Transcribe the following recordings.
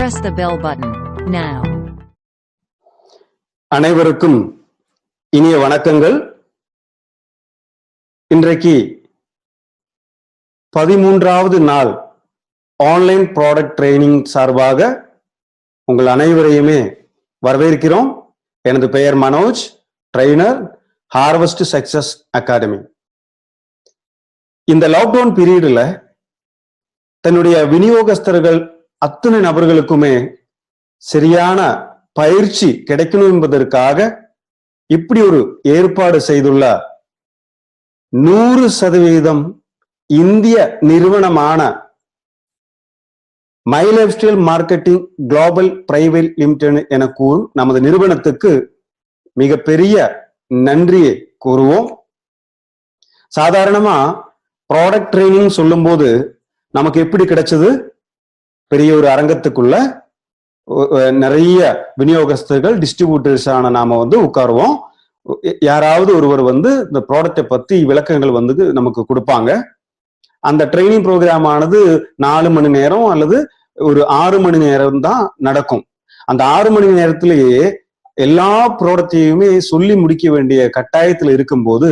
Press the bell button now. அனைவருக்கும் இனிய வணக்கங்கள். இன்றைக்கு 13வது நாள் ஆன்லைன் ப்ராடக்ட் ட்ரைனிங் சார்பாக உங்கள் அனைவரையுமே வரவேற்கிறோம். எனது பெயர் Manoj, trainer, harvest success academy. இந்த லாக்டவுன் பீரியட்ல தன்னுடைய விநியோகஸ்தர்கள் அத்தனை நபர்களுக்குமே சரியான பயிற்சி கிடைக்கணும் என்பதற்காக இப்படி ஒரு ஏற்பாடு செய்துள்ள 100% இந்திய நிறுவனமான my life style marketing global private limited என கூறும் நமது நிறுவனத்துக்கு மிகப்பெரிய நன்றியை கூறுவோம். சாதாரணமா ப்ராடக்ட் ட்ரைனிங் சொல்லும் போது நமக்கு எப்படி கிடைச்சது? பெரிய ஒரு அரங்கத்துக்குள்ள நிறைய விநியோகஸ்தர்கள், டிஸ்ட்ரிபியூட்டர்ஸ் ஆன நாம உட்காருவோம். யாராவது ஒருவர் இந்த ப்ராடக்டை பத்தி விளக்கங்கள் நமக்கு கொடுப்பாங்க. அந்த ட்ரைனிங் ப்ரோக்ராம் ஆனது 4 மணி நேரம் அல்லது ஒரு 6 மணி நேரம் தான் நடக்கும். அந்த 6 மணி நேரத்திலேயே எல்லா ப்ராடக்டையுமே சொல்லி முடிக்க வேண்டிய கட்டாயத்துல இருக்கும்போது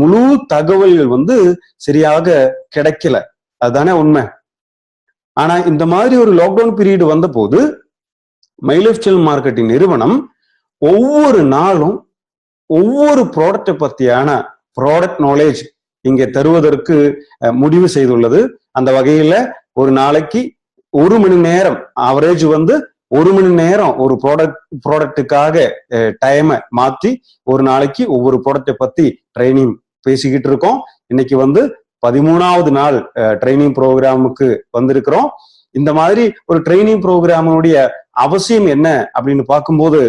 முழு தகவல்கள் சரியாக கிடைக்கல. அதுதானே உண்மை. ஆனா இந்த மாதிரி ஒரு லாக்டவுன் பீரியட் வந்த போது மை லைஃப் ஸ்டைல் மார்க்கெட்டிங் நிறுவனம் ஒவ்வொரு நாளும் ஒவ்வொரு ப்ராடக்டை பத்தியான ப்ராடக்ட் நாலேஜ் இங்கே தருவதற்கு முடிவு செய்துள்ளது. அந்த வகையில ஒரு நாளைக்கு 1 மணி நேரம் ஆவரேஜ் 1 மணி நேரம் ஒரு ப்ராடக்டுக்காக டைமை மாத்தி ஒரு நாளைக்கு ஒவ்வொரு ப்ராடக்டை பத்தி ட்ரைனிங் பேசிக்கிட்டு இருக்கோம். இன்னைக்கு 13வது நாள் ட்ரைனிங் ப்ரோக்ராமுக்கு வந்திருக்கிறோம். இந்த மாதிரி ஒரு ட்ரைனிங் ப்ரோக்ராமுடைய அவசியம் என்ன அப்படின்னு பார்க்கும்போது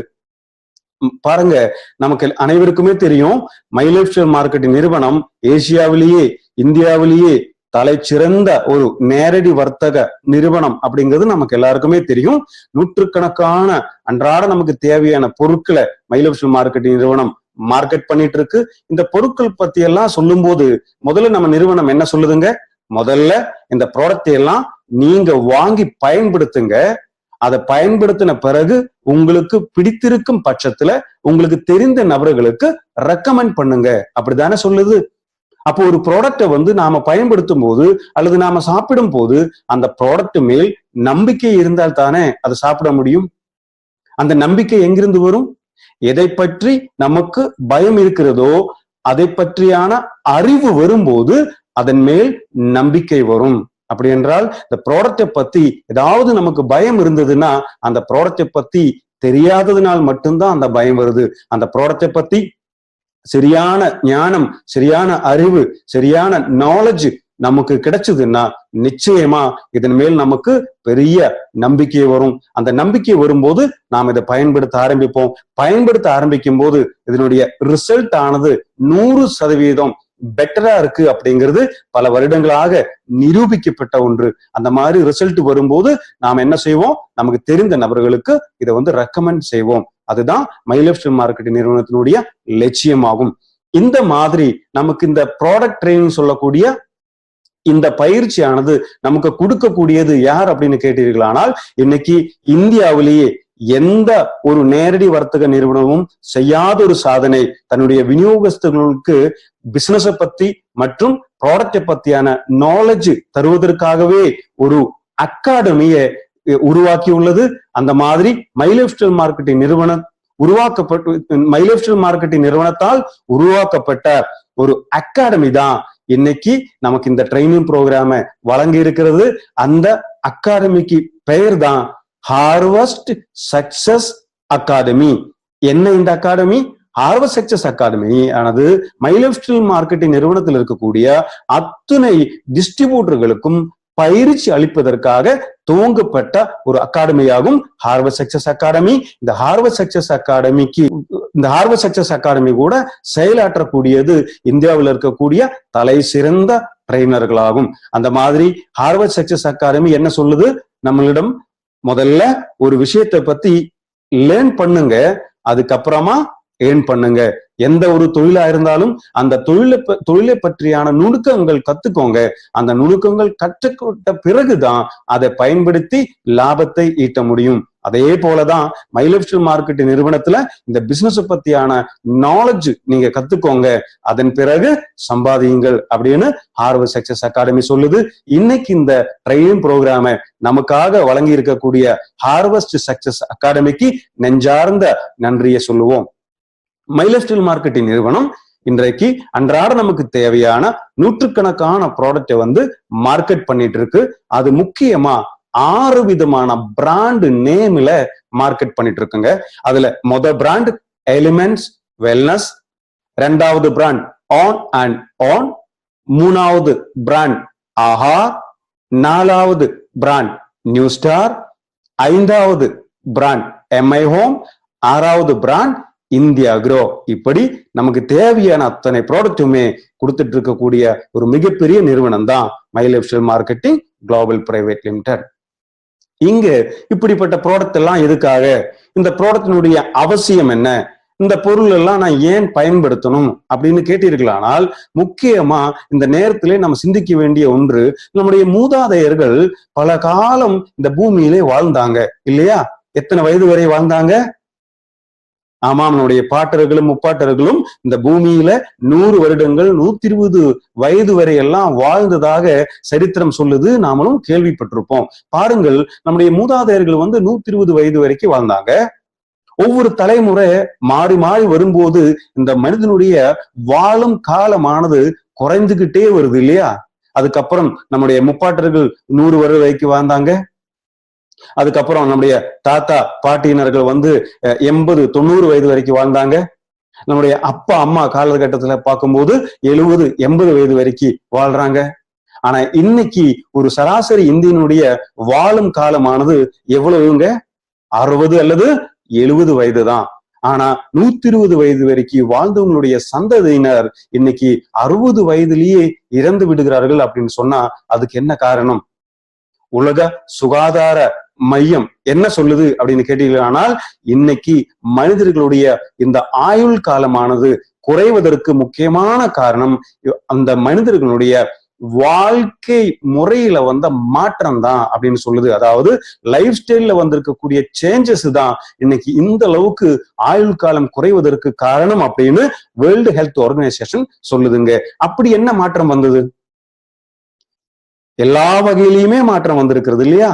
பாருங்க, நமக்கு அனைவருக்குமே தெரியும் மை லைஃப் ஸ்டைல் மார்க்கெட்டிங் நிறுவனம் ஏசியாவிலேயே இந்தியாவிலேயே தலை சிறந்த ஒரு நேரடி வர்த்தக நிறுவனம் அப்படிங்கிறது நமக்கு எல்லாருக்குமே தெரியும். நூற்றுக்கணக்கான அன்றாட நமக்கு தேவையான பொருட்களை மை லைஃப் ஸ்டைல் மார்க்கெட்டிங் நிறுவனம் மார்க்கெட் பண்ணிட்டு இருக்கு. இந்த பொருட்கள் பத்தி எல்லாம் சொல்லும் போது முதல்ல நம்ம நிறுவனம் என்ன சொல்லுதுங்க? முதல்ல இந்த ப்ராடக்ட் எல்லாம் நீங்க வாங்கி பயன்படுத்துங்க. அதை பயன்படுத்தின பிறகு உங்களுக்கு பிடித்திருக்கும் பட்சத்துல உங்களுக்கு தெரிந்த நபர்களுக்கு ரெக்கமெண்ட் பண்ணுங்க. அப்படித்தானே சொல்லுது. அப்போ ஒரு ப்ராடக்டை நாம பயன்படுத்தும் போது அல்லது நாம சாப்பிடும் போது அந்த ப்ராடக்ட் மேல் நம்பிக்கை இருந்தால் தானே அதை சாப்பிட முடியும். அந்த நம்பிக்கை எங்கிருந்து வரும்? எதை பற்றி நமக்கு பயம் இருக்கிறதோ அதை பற்றியான அறிவு வரும்போது அதன் மேல் நம்பிக்கை வரும். அப்படி என்றால் இந்த ப்ராடக்டை பத்தி ஏதாவது நமக்கு பயம் இருந்ததுன்னா அந்த ப்ராடக்டை பத்தி தெரியாததுனால் மட்டும்தான் அந்த பயம் வருது. அந்த ப்ராடக்டை பத்தி சரியான ஞானம், சரியான அறிவு, சரியான நாலேஜ் நமக்கு கிடைச்சதுன்னா நிச்சயமா இதன் மேல் நமக்கு பெரிய நம்பிக்கை வரும். அந்த நம்பிக்கை வரும்போது நாம் இதை பயன்படுத்த ஆரம்பிப்போம். பயன்படுத்த ஆரம்பிக்கும் போது இதனுடைய ரிசல்ட் ஆனது 100% பெட்டரா இருக்கு அப்படிங்கிறது பல வருடங்களாக நிரூபிக்கப்பட்ட ஒன்று. அந்த மாதிரி ரிசல்ட் வரும்போது நாம் என்ன செய்வோம்? நமக்கு தெரிந்த நபர்களுக்கு இதை ரெக்கமெண்ட் செய்வோம். அதுதான் மை லைஃப் ஸ்டைல் மார்க்கெட்டிங் நிறுவனத்தினுடைய லட்சியமாகும். இந்த மாதிரி நமக்கு இந்த ப்ராடக்ட் ட்ரைனிங் சொல்லக்கூடிய இந்த பயிற்சியானது நமக்கு கொடுக்கக்கூடியது யார் அப்படின்னு கேட்டீர்களானால் இன்னைக்கு இந்தியாவிலேயே எந்த ஒரு நேரடி வர்த்தக நிறுவனமும் செய்யாத ஒரு சாதனை, தன்னுடைய விநியோகஸ்தர்களுக்கு பிசினஸை பத்தி மற்றும் ப்ராடக்டை பத்தியான நாலேஜ் தருவதற்காகவே ஒரு அகாடமியை உருவாக்கியுள்ளது. அந்த மாதிரி மை லைஃப் ஸ்டைல் மார்க்கெட்டிங் நிறுவனம் மை லைஃப் ஸ்டைல் மார்க்கெட்டிங் நிறுவனத்தால் உருவாக்கப்பட்ட ஒரு அகாடமி தான் இன்னைக்கு நமக்கு இந்த ட்ரைனிங் ப்ரோக்ராம வழங்கி இருக்கிறது. அந்த அகாடமிக்கு பெயர் தான் ஹார்வெஸ்ட் சக்சஸ் அகாடமி. என்ன இந்த அகாடமி? ஹார்வெஸ்ட் சக்சஸ் அகாடமி ஆனது மை லைஃப் ஸ்டைல் மார்க்கெட்டிங் நிறுவனத்தில் இருக்கக்கூடிய அத்தனை டிஸ்ட்ரிபியூட்டர்களுக்கும் பயிற்சி அளிப்பதற்காக துவங்கப்பட்ட ஒரு அகாடமியாகும் ஹார்வெஸ்ட் சக்சஸ் அகாடமி. இந்த ஹார்வெஸ்ட் சக்சஸ் அகாடமி கூட செயலாற்றக்கூடியது இந்தியாவில் இருக்கக்கூடிய தலை சிறந்த ட்ரெயினர்களாகும். அந்த மாதிரி ஹார்வெஸ்ட் சக்சஸ் அகாடமி என்ன சொல்லுது? நம்மளிடம் முதல்ல ஒரு விஷயத்தை பத்தி லேர்ன் பண்ணுங்க, அதுக்கப்புறமா ஏர்ன் பண்ணுங்க. எந்த ஒரு தொழிலா இருந்தாலும் அந்த தொழிலை பற்றியான நுணுக்கங்கள் கத்துக்கோங்க. அந்த நுணுக்கங்கள் கற்றுக்கிட்ட பிறகுதான் அதை பயன்படுத்தி லாபத்தை ஈட்ட முடியும். அதே போலதான் மை லைஃப் ஸ்டைல் மார்க்கெட்டிங் நிறுவனத்துல இந்த பிசினஸ் பத்தியான நாலேஜ் நீங்க கத்துக்கோங்க, அதன் பிறகு சம்பாதியுங்கள் அப்படின்னு ஹார்வர்ட் சக்சஸ் அகாடமி சொல்லுது. இன்னைக்கு இந்த ட்ரைனிங் ப்ரோக்ராமை நமக்காக வழங்கி இருக்கக்கூடிய ஹார்வர்ட் சக்சஸ் அகாடமிக்கு நெஞ்சார்ந்த நன்றியை சொல்லுவோம். மை லைஃப் ஸ்டைல் மார்க்கெட்டிங் நிறுவனம் இன்றைக்கு அன்றாட நமக்கு தேவையான நூற்றுக்கணக்கான ப்ராடக்டை வந்து மார்க்கெட் பண்ணிட்டு இருக்கு. அது முக்கியமா 6 விதமான பிராண்ட் நேம்ல மார்க்கெட் பண்ணிட்டு இருக்குங்க. அதுல பிராண்ட் எலிமெண்ட்ஸ் வெல்னஸ், 2வது பிராண்ட் ஆன் அண்ட் ஆன், 3வது பிராண்ட் ஆஹா, 4வது பிராண்ட் நியூ ஸ்டார், 5வது பிராண்ட் எம்ஐ ஹோம், 6வது பிராண்ட் இந்தியா க்ரோ. இப்படி நமக்கு தேவையான அத்தனை ப்ராடக்ட்டுமே கொடுத்துட்டு இருக்கக்கூடிய ஒரு மிகப்பெரிய நிறுவனம் தான் my life style marketing global private limited. இங்க இப்படிப்பட்ட ப்ராடக்ட் எல்லாம் எதுக்காக, இந்த ப்ராடக்டினுடைய அவசியம் என்ன, இந்த பொருள் எல்லாம் நான் ஏன் பயன்படுத்தணும் அப்படின்னு கேட்டீர்களானால், முக்கியமா இந்த நேரத்திலே நம்ம சிந்திக்க வேண்டிய ஒன்று, நம்முடைய மூதாதையர்கள் பல காலம் இந்த பூமியிலே வாழ்ந்தாங்க இல்லையா? எத்தனை வயது வரை வாழ்ந்தாங்க? ஆமாம், நம்முடைய பாட்டர்களும் முப்பாட்டர்களும் இந்த பூமியில 100 வருடங்கள் 120 வயது வரை எல்லாம் வாழ்ந்ததாக சரித்திரம் சொல்லுது. நாமளும் கேள்விப்பட்டிருப்போம். பாருங்கள், நம்முடைய மூதாதையர்கள் வந்து 120 வயது வரைக்கும் வாழ்ந்தாங்க. ஒவ்வொரு தலைமுறை மாறி மாறி வரும்போது இந்த மனிதனுடைய வாழும் காலமானது குறைந்துகிட்டே வருது இல்லையா? அதுக்கப்புறம் நம்முடைய முப்பாட்டர்கள் 100 வருடம் வரைக்கும் வாழ்ந்தாங்க. அதுக்கப்புறம் நம்முடைய தாத்தா பாட்டியினர்கள் வந்து 80-90 வயது வரைக்கும் வாழ்ந்தாங்க. நம்முடைய அப்பா அம்மா காலகட்டத்துல பார்க்கும்போது 70-80 வயது வரைக்கும் வாழ்றாங்க. ஆனா இன்னைக்கு ஒரு சராசரி இந்தியனுடைய வாழும் காலமானது எவ்வளவுங்க? 60 அல்லது 70 வயது தான். ஆனா 120 வயது வரைக்கும் வாழ்ந்தவங்களுடைய சந்ததியினர் இன்னைக்கு 60 வயதிலேயே இறந்து விடுகிறார்கள் அப்படின்னு சொன்னா அதுக்கு என்ன காரணம்? உலக சுகாதார மையம் என்ன சொல்லுது அப்படின்னு கேட்டீர்களானால், இன்னைக்கு மனிதர்களுடைய இந்த ஆயுள் காலமானது குறைவதற்கு முக்கியமான காரணம் அந்த மனிதர்களுடைய வாழ்க்கை முறையில வந்த மாற்றம் தான் அப்படின்னு சொல்லுது. அதாவது லைஃப் ஸ்டைல்ல வந்திருக்கக்கூடிய சேஞ்சஸ் தான் இன்னைக்கு இந்த அளவுக்கு ஆயுள் காலம் குறைவதற்கு காரணம் அப்படின்னு வேர்ல்டு ஹெல்த் ஆர்கனைசேஷன் சொல்லுதுங்க. அப்படி என்ன மாற்றம் வந்தது? எல்லா வகையிலுமே மாற்றம் வந்திருக்கிறது இல்லையா?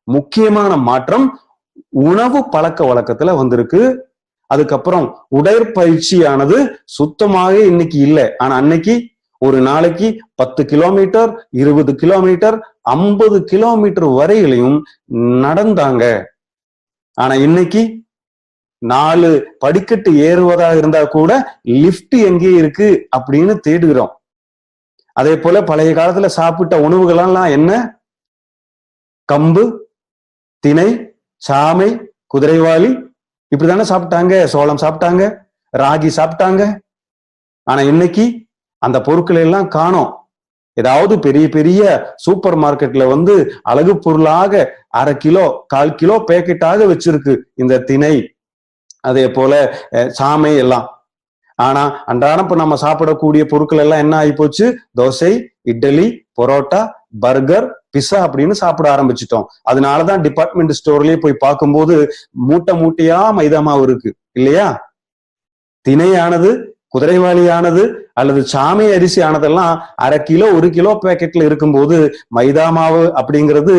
முக்கியமான மாற்றம் உணவு பழக்க வழக்கத்துல வந்திருக்கு. அதுக்கப்புறம் உடற்பயிற்சியானது சுத்தமாக இன்னைக்கு இல்லை. ஆனா அன்னைக்கு ஒரு நாளைக்கு 10 கிலோமீட்டர் 20 கிலோமீட்டர் 50 கிலோமீட்டர் வரையிலையும் நடந்தாங்க. ஆனா இன்னைக்கு 4 படிக்கட்டு ஏறுவதாக இருந்தா கூட லிப்ட் எங்கே இருக்கு அப்படின்னு தேடுகிறோம். அதே போல பழைய காலத்துல சாப்பிட்ட உணவுகளெல்லாம் என்ன? கம்பு, திணை, சாமை, குதிரைவாளி இப்படித்தானே சாப்பிட்டாங்க. சோளம் சாப்பிட்டாங்க, ராகி சாப்பிட்டாங்க. ஆனா இன்னைக்கு அந்த பொருட்களை எல்லாம் காணோம். ஏதாவது பெரிய பெரிய சூப்பர் மார்க்கெட்ல வந்து அழகு பொருளாக 1/2 கிலோ 1/4 கிலோ பேக்கெட்டாக வச்சிருக்கு இந்த திணை, அதே போல சாமை எல்லாம். ஆனா அன்றாடம் இப்ப நம்ம சாப்பிடக்கூடிய பொருட்கள் எல்லாம் என்ன ஆகி போச்சு? தோசை, இட்லி, பரோட்டா, பர்கர், பிஸா அப்படின்னு சாப்பிட ஆரம்பிச்சிட்டோம். அதனாலதான் டிபார்ட்மெண்ட் ஸ்டோர்லயே போய் பார்க்கும்போது மூட்டை மூட்டையா மைதா மாவு இருக்கு இல்லையா? திணையானது, குதிரைவாளியானது அல்லது சாமை அரிசி ஆனதெல்லாம் 1/2 கிலோ 1 கிலோ பேக்கெட்ல இருக்கும்போது மைதா மாவு அப்படிங்கிறது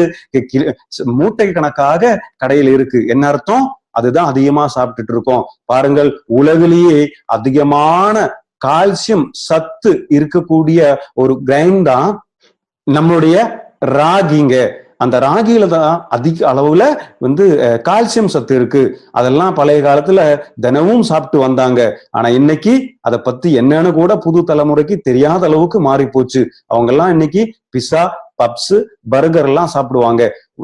மூட்டை கணக்காக கடையில் இருக்கு. என்ன அர்த்தம்? அதுதான் அதிகமா சாப்பிட்டுட்டு இருக்கோம். பாருங்கள், உலகிலேயே அதிகமான கால்சியம் சத்து இருக்கக்கூடிய ஒரு கிரைன் தான் நம்மளுடைய ராகிங்க. அந்த ராகியில தான் அதிக அளவுல வந்து கால்சியம் சத்து இருக்கு. அதெல்லாம் பழைய காலத்துல தினமும் சாப்பிட்டு வந்தாங்க. ஆனா இன்னைக்கு அதை பத்தி என்னன்னு கூட புது தலைமுறைக்கு தெரியாத அளவுக்கு மாறி போச்சு. அவங்க எல்லாம் இன்னைக்கு பிஸா, பப்ஸ், பர்கர் எல்லாம் சாப்பிடுவாங்க.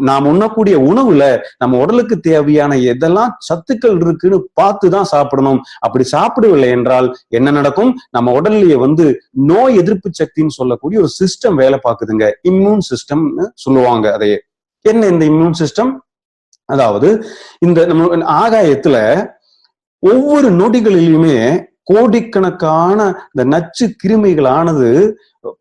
நாம் உண்ணக்கூடிய உணவுல நம்ம உடலுக்கு தேவையான எதெல்லாம் சத்துக்கள் இருக்குன்னு பார்த்துதான் சாப்பிடணும். அப்படி சாப்பிடவில்லை என்றால் என்ன நடக்கும்? நம்ம உடல்லையே வந்து நோய் எதிர்ப்பு சக்தின்னு சொல்லக்கூடிய ஒரு சிஸ்டம் வேலை பார்க்குதுங்க. இம்யூன் சிஸ்டம்னு சொல்லுவாங்க. அதையே என்ன இந்த இம்யூன் சிஸ்டம்? அதாவது இந்த நம்ம ஆகாயத்துல ஒவ்வொரு நொடிகளிலுமே கோடிக்கணக்கான இந்த நச்சு கிருமிகளானது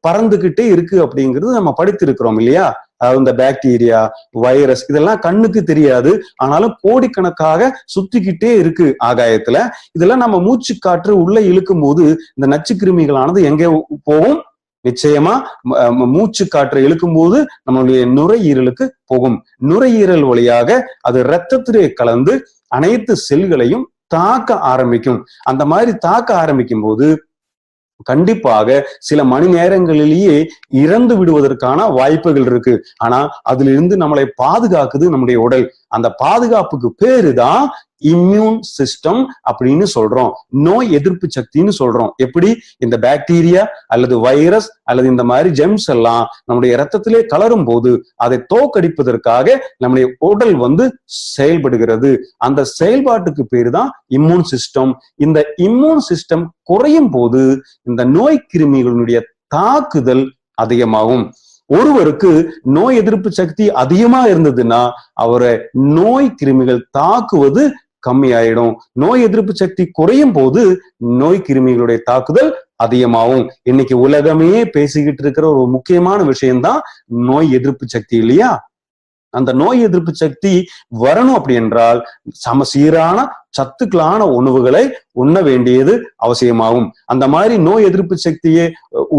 பறந்துகிட்டே இருக்கு அப்படிங்கிறது நம்ம படித்திருக்கிறோம் இல்லையா? அதாவது இந்த பாக்டீரியா, வைரஸ் இதெல்லாம் கண்ணுக்கு தெரியாது, ஆனாலும் கோடிக்கணக்காக சுத்திக்கிட்டே இருக்கு ஆகாயத்துல. இதெல்லாம் நம்ம மூச்சு காற்று உள்ள இழுக்கும் போது இந்த நச்சு கிருமிகளானது எங்கே போகும்? நிச்சயமா மூச்சு காற்றை இழுக்கும் போது நம்மளுடைய நுரையீரலுக்கு போகும். நுரையீரல் வழியாக அது இரத்தத்திலே கலந்து அனைத்து செல்களையும் தாக்க ஆரம்பிக்கும். அந்த மாதிரி தாக்க ஆரம்பிக்கும் போது கண்டிப்பாக சில மணி நேரங்களிலேயே இறந்து விடுவதற்கான வாய்ப்புகள் இருக்கு. ஆனா அதுல இருந்து நம்மளை பாதுகாக்குது நம்முடைய உடல். அந்த பாதுகாப்புக்கு பேரு தான் இம்யூன் சிஸ்டம் அப்படின்னு சொல்றோம், நோய் எதிர்ப்பு சக்தின்னு சொல்றோம். எப்படி? இந்த பாக்டீரியா அல்லது வைரஸ் அல்லது இந்த மாதிரி ஜெம்ஸ் எல்லாம் நம்முடைய இரத்தத்திலே கலரும் போது அதை தோற்கடிப்பதற்காக நம்முடைய உடல் செயல்படுகிறது. அந்த செயல்பாட்டுக்கு பேரு தான் இம்யூன் சிஸ்டம். இந்த இம்யூன் சிஸ்டம் குறையும் போது இந்த நோய் கிருமிகளுடைய தாக்குதல் அதிகமாகும். ஒருவருக்கு நோய் எதிர்ப்பு சக்தி அதிகமா இருந்ததுன்னா அவரை நோய் கிருமிகள் தாக்குவது கம்மியாயிடும். நோய் எதிர்ப்பு சக்தி குறையும் போது நோய் கிருமிகளுடைய தாக்குதல் அதிகமாகும். இன்னைக்கு உலகமே பேசிக்கிட்டு இருக்கிற ஒரு முக்கியமான விஷயம்தான் நோய் எதிர்ப்பு சக்தி இல்லையா? அந்த நோய் எதிர்ப்பு சக்தி வரணும் அப்படி என்றால் சமசீரான சத்துக்களான உணவுகளை உண்ண வேண்டியது அவசியமாகும். அந்த மாதிரி நோய் எதிர்ப்பு சக்தியை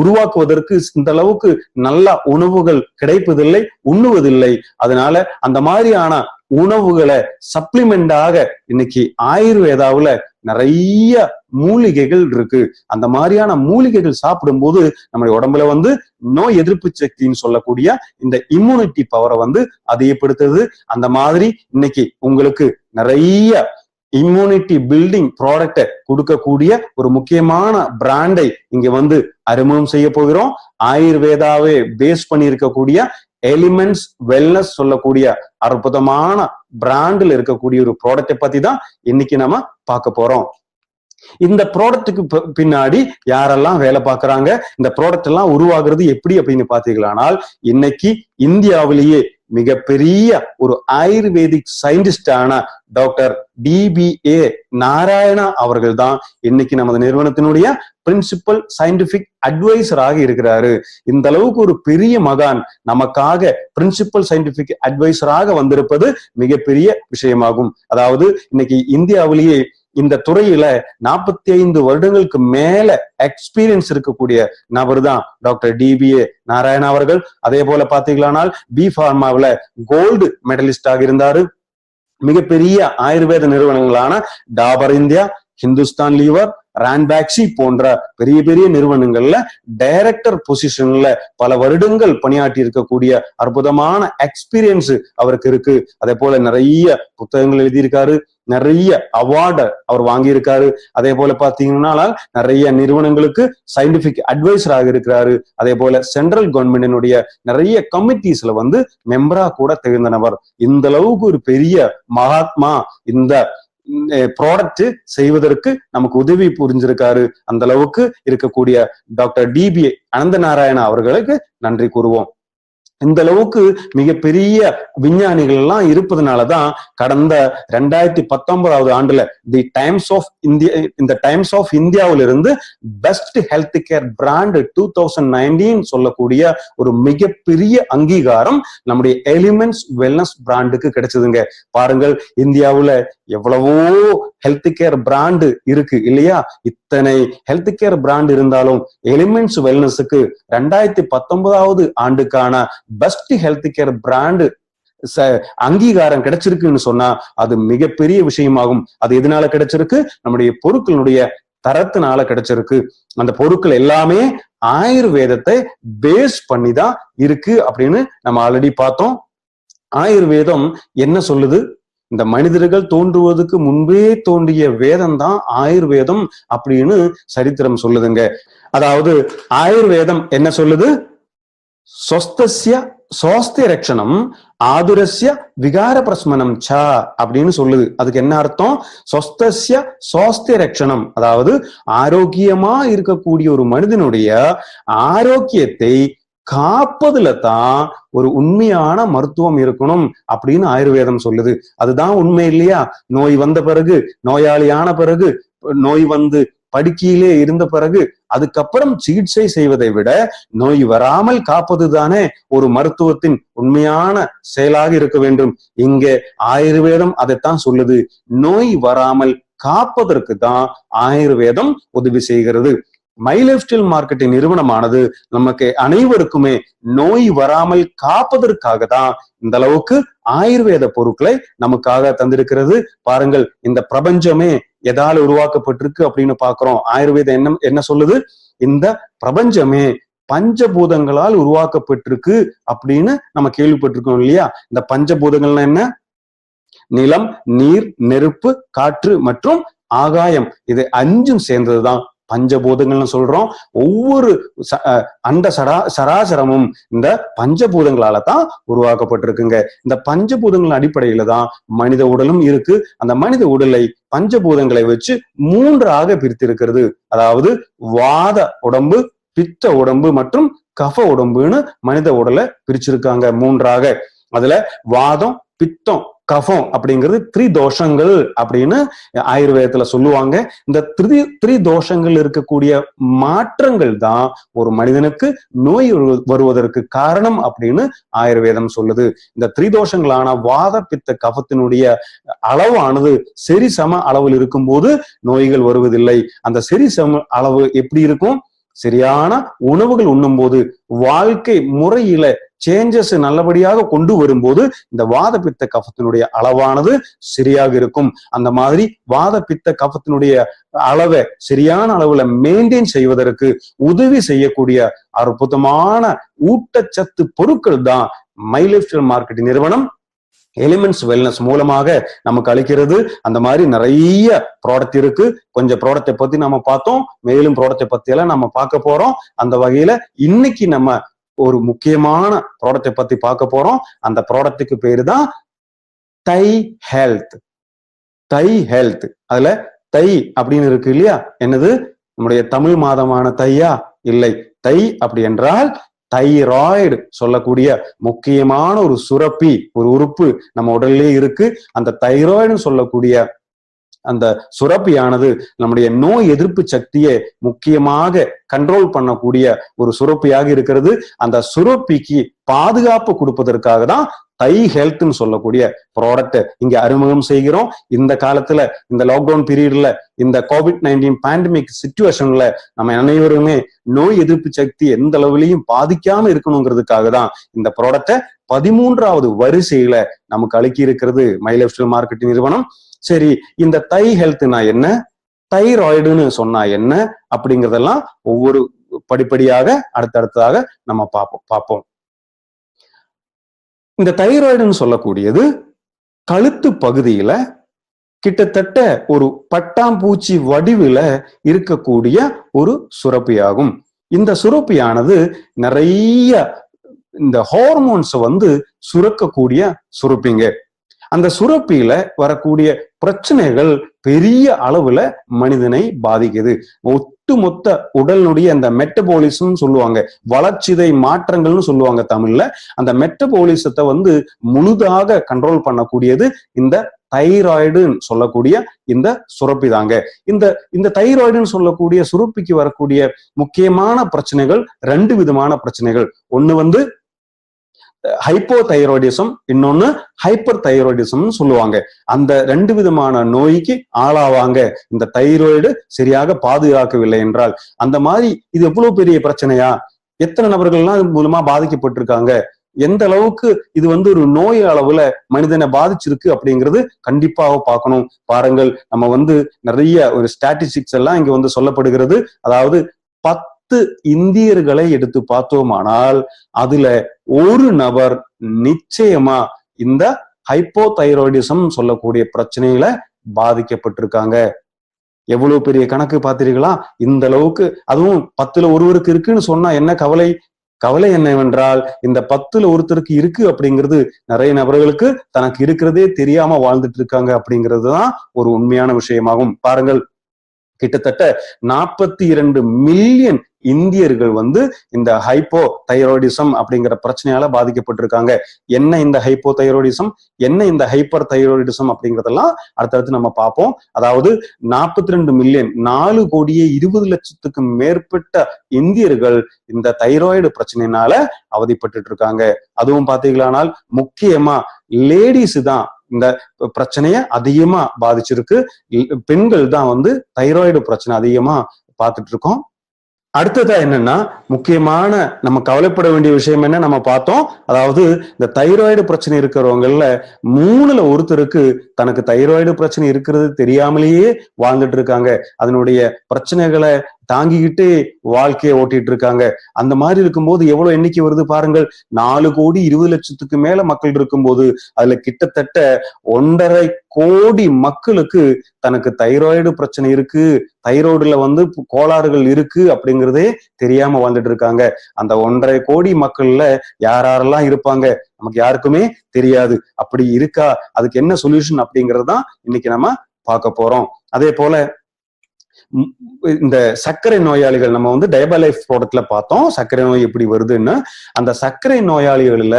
உருவாக்குவதற்கு இந்த அளவுக்கு நல்ல உணவுகள் கிடைப்பதில்லை, உண்ணுவதில்லை. அதனால அந்த மாதிரியான உணவுகளை சப்ளிமெண்டாக இன்னைக்கு ஆயுர்வேதாவுல நிறைய மூலிகைகள் இருக்கு. அந்த மாதிரியான மூலிகைகள் சாப்பிடும்போது நம்முடைய உடம்புல நோய் எதிர்ப்பு சக்தின்னு சொல்லக்கூடிய இந்த இம்யூனிட்டி பவரை அதிகப்படுத்துது. அந்த மாதிரி இன்னைக்கு உங்களுக்கு நிறைய இம்யூனிட்டி பில்டிங் ப்ராடக்டை கொடுக்கக்கூடிய ஒரு முக்கியமான பிராண்டை இங்க அறிமுகம் செய்ய போகிறோம். ஆயுர்வேதாவை பேஸ் பண்ணி இருக்கக்கூடிய எலிமெண்ட்ஸ் வெல்னஸ் சொல்லக்கூடிய அற்புதமான பிராண்டில் இருக்கக்கூடிய ஒரு ப்ராடக்டை பத்தி தான் இன்னைக்கு நம்ம பார்க்க போறோம். இந்த ப்ராடக்ட்டுக்கு பின்னாடி யாரெல்லாம் வேலை பார்க்கறாங்க, இந்த ப்ராடக்ட் எல்லாம் உருவாகிறது எப்படி அப்படின்னு பாத்தீங்களானால், இன்னைக்கு இந்தியாவிலேயே மிகப்பெரிய ஒரு ஆயுர்வேதிக் சயின்டிஸ்டான டாக்டர் DBA நாராயணா அவர்கள் தான் இன்னைக்கு நமது நிறுவனத்தினுடைய பிரின்சிபல் சயின்டிபிக் அட்வைசராக இருக்கிறாரு. இந்த அளவுக்கு ஒரு பெரிய மகான் நமக்காக பிரின்சிபல் சயின்டிபிக் அட்வைசராக வந்திருப்பது மிகப்பெரிய விஷயமாகும். அதாவது இன்னைக்கு இந்தியாவிலேயே இந்த துறையில 45 வருடங்களுக்கு மேல எக்ஸ்பீரியன்ஸ் இருக்கக்கூடிய நபர் தான் டாக்டர் DBA நாராயணா அவர்கள். அதே போல பாத்தீங்களானால் B.Pharmaவுல கோல்டு மெடலிஸ்டாக இருந்தாரு. மிகப்பெரிய ஆயுர்வேத நிறுவனங்களான டாபர் இந்தியா, ஹிந்துஸ்தான் லீவர், ரான்பாக்சி போன்ற பெரிய பெரிய நிறுவனங்கள்ல டைரக்டர் பொசிஷன்ல பல வருடங்கள் பணியாற்றி இருக்கக்கூடிய அற்புதமான எக்ஸ்பீரியன்ஸ் அவருக்கு இருக்கு. அதே போல நிறைய புத்தகங்கள் எழுதியிருக்காரு, நிறைய அவார்டு அவர் வாங்கியிருக்காரு. அதே போல பாத்தீங்கன்னா நிறைய நிறுவனங்களுக்கு சயின்டிபிக் அட்வைசராக இருக்கிறாரு. அதே போல சென்ட்ரல் கவர்மெண்டினுடைய நிறைய கமிட்டிஸ்ல மெம்பரா கூட திகழ்ந்தனவர். இந்த அளவுக்கு ஒரு பெரிய மகாத்மா இந்த ப்ராடக்ட் செய்வதற்கு நமக்கு உதவி புரிஞ்சிருக்காரு. அந்த அளவுக்கு இருக்கக்கூடிய டாக்டர் DBA அனந்த நாராயணா அவர்களுக்கு நன்றி கூறுவோம். இந்த அளவுக்கு மிகப்பெரிய விஞ்ஞானிகள் எல்லாம் இருப்பதனாலதான் கடந்த 2019 ஆண்டுல இந்த டைம்ஸ் ஆஃப் இந்தியாவில இருந்து பெஸ்ட் ஹெல்த் கேர் பிராண்ட் 2019 சொல்லக்கூடிய ஒரு மிகப்பெரிய அங்கீகாரம் நம்முடைய எலிமெண்ட்ஸ் வெல்னஸ் பிராண்டுக்கு கிடைச்சதுங்க. பாருங்கள், இந்தியாவுல எவ்வளவோ ஹெல்த் கேர் பிராண்டு இருக்கு இல்லையா? இத்தனை ஹெல்த் கேர் பிராண்ட் இருந்தாலும் எலிமெண்ட்ஸ் வெல்னஸுக்கு 2019 ஆண்டுக்கான பெஸ்ட் ஹெல்த் கேர் பிராண்டு அங்கீகாரம் கிடைச்சிருக்குன்னு சொன்னா அது மிகப்பெரிய விஷயமாகும். அது எதனால கிடைச்சிருக்கு? நம்முடைய பொருட்களுடைய தரத்தினால கிடைச்சிருக்கு. அந்த பொருட்கள் எல்லாமே ஆயுர்வேதத்தை பேஸ் பண்ணி தான் இருக்கு அப்படின்னு நம்ம ஆல்ரெடி பார்த்தோம். ஆயுர்வேதம் என்ன சொல்லுது? இந்த மனிதர்கள் தோன்றுவதற்கு முன்பே தோன்றிய வேதம் தான் ஆயுர்வேதம் அப்படின்னு சரித்திரம் சொல்லுதுங்க. அதாவது ஆயுர்வேதம் என்ன சொல்லுது? ஸ்வஸ்தஸ்ய ஸ்வாஸ்திய ரட்சணம் ஆதுரஸ்ய விகார பிரஸ்மனம் ச அப்படின்னு சொல்லுது. அதுக்கு என்ன அர்த்தம்? ஸ்வஸ்தஸ்ய ஸ்வாஸ்திய ரட்சணம், அதாவது ஆரோக்கியமா இருக்கக்கூடிய ஒரு மனிதனுடைய ஆரோக்கியத்தை காப்பதுல தான் ஒரு உண்மையான மருத்துவம் இருக்கணும் அப்படின்னு ஆயுர்வேதம் சொல்லுது. அதுதான் உண்மை இல்லையா? நோய் வந்த பிறகு, நோயாளியான பிறகு, நோய் வந்து படுக்கையிலே இருந்த பிறகு அதுக்கப்புறம் சிகிச்சை செய்வதை விட நோய் வராமல் காப்பது தானே ஒரு மருத்துவத்தின் உண்மையான செயலாக இருக்க வேண்டும். இங்கே ஆயுர்வேதம் அதைத்தான் சொல்லுது. நோய் வராமல் காப்பதற்கு தான் ஆயுர்வேதம் உதவி செய்கிறது. மை லைஃப் ஸ்டைல் மார்க்கெட்டிங் நிறுவனமானது நமக்கு அனைவருக்குமே நோய் வராமல் காப்பதற்காக தான் இந்த அளவுக்கு ஆயுர்வேத பொருட்களை நமக்காக தந்திருக்கிறது. பாருங்கள், இந்த பிரபஞ்சமே எதால உருவாக்கப்பட்டிருக்கு அப்படின்னு பாக்குறோம். ஆயுர்வேதம் என்ன சொல்லுது? இந்த பிரபஞ்சமே பஞ்சபூதங்களால் உருவாக்கப்பட்டிருக்கு அப்படின்னு நம்ம கேள்விப்பட்டிருக்கோம் இல்லையா? இந்த பஞ்சபூதங்கள்னா என்ன? நிலம், நீர், நெருப்பு, காற்று மற்றும் ஆகாயம். இது 5ம் சேர்ந்ததுதான் பஞ்சபூதங்கள்னு சொல்றோம். ஒவ்வொரு அண்ட சராசரமும் இந்த பஞ்சபூதங்களால தான் உருவாக்கப்பட்டிருக்குங்க. இந்த பஞ்சபூதங்கள் அடிப்படையில தான் மனித உடலும் இருக்கு. அந்த மனித உடலை பஞ்சபூதங்களை வச்சு 3ஆக பிரித்திருக்கிறது. அதாவது வாத உடம்பு, பித்த உடம்பு மற்றும் கஃப உடம்புன்னு மனித உடலை பிரிச்சிருக்காங்க 3ஆக. அதுல வாதம், பித்தம், கஃபம் அப்படிங்கிறது திரிதோஷங்கள் அப்படின்னு ஆயுர்வேதத்துல சொல்லுவாங்க. இந்த திரிதோஷங்கள் இருக்கக்கூடிய மாற்றங்கள் தான் ஒரு மனிதனுக்கு நோய் வருவதற்கு காரணம் அப்படின்னு ஆயுர்வேதம் சொல்லுது. இந்த திரிதோஷங்களான வாத, பித்த, கஃபத்தினுடைய அளவானது சரிசம அளவில் இருக்கும்போது நோய்கள் வருவதில்லை. அந்த சரிசம அளவு எப்படி இருக்கும்? சரியான உணவுகள் உண்ணும் போது, வாழ்க்கை முறையில சேஞ்சஸ் நல்லபடியாக கொண்டு வரும்போது இந்த வாத பித்த கஃபத்தினுடைய அளவானது சரியாக இருக்கும். அந்த மாதிரி வாத பித்த கஃபத்தினுடைய அளவை சரியான அளவுல மெயின்டைன் செய்வதற்கு உதவி செய்யக்கூடிய அற்புதமான ஊட்டச்சத்து பொருட்கள் தான் மை லைஃப் ஸ்டைல் மார்க்கெட்டிங் நிறுவனம் எலிமெண்ட்ஸ் வெல்னஸ் மூலமாக நமக்கு அளிக்கிறது. அந்த மாதிரி நிறைய ப்ராடக்ட் இருக்கு. கொஞ்சம் ப்ராடக்டை பத்தி நம்ம பார்த்தோம், மேலும் ப்ராடக்டை பத்தி எல்லாம் நம்ம பார்க்க போறோம். அந்த வகையில இன்னைக்கு நம்ம ஒரு முக்கியமான ப்ராடக்டை பத்தி பார்க்க போறோம். அந்த ப்ராடக்ட்டுக்கு பேரு தான் தை ஹெல்த். தை ஹெல்த். அதுல தை அப்படின்னு இருக்கு இல்லையா? என்னது? நம்முடைய தமிழ் மாதமான தையா? இல்லை. தை அப்படி என்றால் தைராய்டு சொல்லக்கூடிய முக்கியமான ஒரு சுரப்பி, ஒரு உறுப்பு நம்ம உடல்லே இருக்கு. அந்த தைராய்டுன்னு சொல்லக்கூடிய அந்த சுரப்பியானது நம்முடைய நோய் எதிர்ப்பு சக்தியை முக்கியமாக கண்ட்ரோல் பண்ணக்கூடிய ஒரு சுரப்பியாக இருக்கிறது. அந்த சுரப்பிக்கு பாதுகாப்பு கொடுப்பதற்காக தான் தை ஹெல்த்னு சொல்லக்கூடிய ப்ராடக்ட் இங்க அறிமுகம் செய்கிறோம். இந்த காலத்துல, இந்த லாக்டவுன் பீரியட்ல, இந்த COVID-19 பேண்டமிக் சிச்சுவேஷன்ல நம்ம அனைவருமே நோய் எதிர்ப்பு சக்தி எந்த அளவுலையும் பாதிக்காம இருக்கணுங்கிறதுக்காக தான் இந்த ப்ராடக்டை 13வது வரிசையில நமக்கு அளிக்கி இருக்கிறது மை லைஃப் ஸ்டைல் மார்க்கெட்டிங் நிறுவனம். சரி, இந்த தை ஹெல்த்னா என்ன, தைராய்டுன்னு சொன்னா என்ன அப்படிங்கிறதெல்லாம் ஒவ்வொரு படிப்படியாக அடுத்தடுத்ததாக நம்ம பார்ப்போம். இந்த தைராய்டுன்னு சொல்லக்கூடியது கழுத்து பகுதியில கிட்டத்தட்ட ஒரு பட்டாம்பூச்சி வடிவில இருக்கக்கூடிய ஒரு சுரப்பியாகும். இந்த சுரப்பியானது நிறைய இந்த ஹார்மோன்ஸ் சுரக்கக்கூடிய சுரப்பிங்க. அந்த சுரப்பியில வரக்கூடிய பிரச்சனைகள் பெரிய அளவுல மனிதனை பாதிக்குது. ஒட்டுமொத்த உடலுடைய அந்த மெட்டபாலிசம் சொல்லுவாங்க, வளர்ச்சிதை மாற்றங்கள்னு சொல்லுவாங்க தமிழ்ல. அந்த மெட்டபாலிசத்தை முழுதாக கண்ட்ரோல் பண்ணக்கூடியது இந்த தைராய்டுன்னு சொல்லக்கூடிய இந்த சுரப்பி தாங்க. இந்த தைராய்டுன்னு சொல்லக்கூடிய சுரப்பிக்கு வரக்கூடிய முக்கியமான பிரச்சனைகள் 2 விதமான பிரச்சனைகள். ஒண்ணு ஹைப்போதைராய்டிசம், இன்னொன்னு ஹைப்பர் தைராய்டிசம் சொல்லுவாங்க. அந்த 2 விதமான நோய்க்கு ஆளாவாங்க இந்த தைராய்டு சரியாக பாதுகாக்கவில்லை என்றால். அந்த மாதிரி இது எவ்வளவு பெரிய பிரச்சனையா? எத்தனை நபர்கள்லாம் இது மூலமா பாதிக்கப்பட்டிருக்காங்க? எந்த அளவுக்கு இது ஒரு நோய் அளவுல மனிதனை பாதிச்சிருக்கு அப்படிங்கிறது கண்டிப்பாக பார்க்கணும். பாருங்கள், நம்ம நிறைய ஒரு ஸ்டாட்டிஸ்டிக்ஸ் எல்லாம் இங்க சொல்லப்படுகிறது. அதாவது 10 இந்தியர்களை எடுத்து பார்த்தோமானால் அதுல ஒரு நபர் நிச்சயமா இந்த ஹைப்போதைராய்டிசம் சொல்லக்கூடிய பிரச்சனையில பாதிக்கப்பட்டிருக்காங்க. எவ்வளவு பெரிய கணக்கு பார்த்தீர்களா? இந்த அளவுக்கு, அதுவும் 10ல் ஒருவருக்கு இருக்குன்னு சொன்னா என்ன கவலை? கவலை என்னவென்றால் இந்த 10ல் ஒருத்தருக்கு இருக்கு அப்படிங்கிறது நிறைய நபர்களுக்கு தனக்கு இருக்கிறதே தெரியாம வாழ்ந்துட்டு இருக்காங்க அப்படிங்கிறது தான் ஒரு உண்மையான விஷயமாகும். பாருங்கள், கிட்டத்தட்ட 42 மில்லியன் இந்தியர்கள் வந்து இந்த ஹைப்போ தைராய்டிசம் அப்படிங்கிற பிரச்சனையால பாதிக்கப்பட்டிருக்காங்க. என்ன இந்த ஹைப்போ தைராய்டிசம், என்ன இந்த ஹைப்பர் தைராய்டிசம் அப்படிங்கறதெல்லாம் அடுத்தடுத்து நம்ம பார்ப்போம். அதாவது 42 மில்லியன் 4,20,00,000 மேற்பட்ட இந்தியர்கள் இந்த தைராய்டு பிரச்சனையினால அவதிப்பட்டு இருக்காங்க. அதுவும் பாத்தீங்களானால் முக்கியமா லேடிஸ் தான் இந்த பிரச்சனைய அதிகமா பாதிச்சிருக்கு. பெண்கள் தான் வந்து தைராய்டு பிரச்சனை அதிகமா பார்த்துட்டு இருக்கோம். அடுத்ததா என்னன்னா, முக்கியமான நம்ம கவலைப்பட வேண்டிய விஷயம் என்ன நம்ம பார்த்தோம். அதாவது இந்த தைராய்டு பிரச்சனை இருக்கிறவங்கல 3ல் ஒருத்தருக்கு தனக்கு தைராய்டு பிரச்சனை இருக்கிறது தெரியாமலேயே வாழ்ந்துட்டு இருக்காங்க. அதனுடைய பிரச்சனைகளை தாங்கிக்கிட்டு வாழ்க்கையை ஓட்டிட்டு இருக்காங்க. அந்த மாதிரி இருக்கும்போது எவ்வளவு எண்ணிக்கை வருது பாருங்கள். 4,20,00,000 மேல மக்கள் இருக்கும்போது அதுல கிட்டத்தட்ட 1,50 கோடி மக்களுக்கு தனக்கு தைராய்டு பிரச்சனை இருக்கு, தைராய்டுல வந்து கோளாறுகள் இருக்கு அப்படிங்கிறதே தெரியாம வாழ்ந்துட்டு இருக்காங்க. அந்த 1,50 கோடி மக்கள்ல யாரெல்லாம் இருப்பாங்க நமக்கு யாருக்குமே தெரியாது. அப்படி இருக்கா, அதுக்கு என்ன சொல்யூஷன் அப்படிங்கறதுதான் இன்னைக்கு நம்ம பார்க்க போறோம். அதே போல இந்த சர்க்கரை நோயாளிகள் நம்ம வந்து டயபலைஃப் ப்ராடக்ட்ல பார்த்தோம் சர்க்கரை நோய் எப்படி வருதுன்னு. அந்த சர்க்கரை நோயாளிகள்ல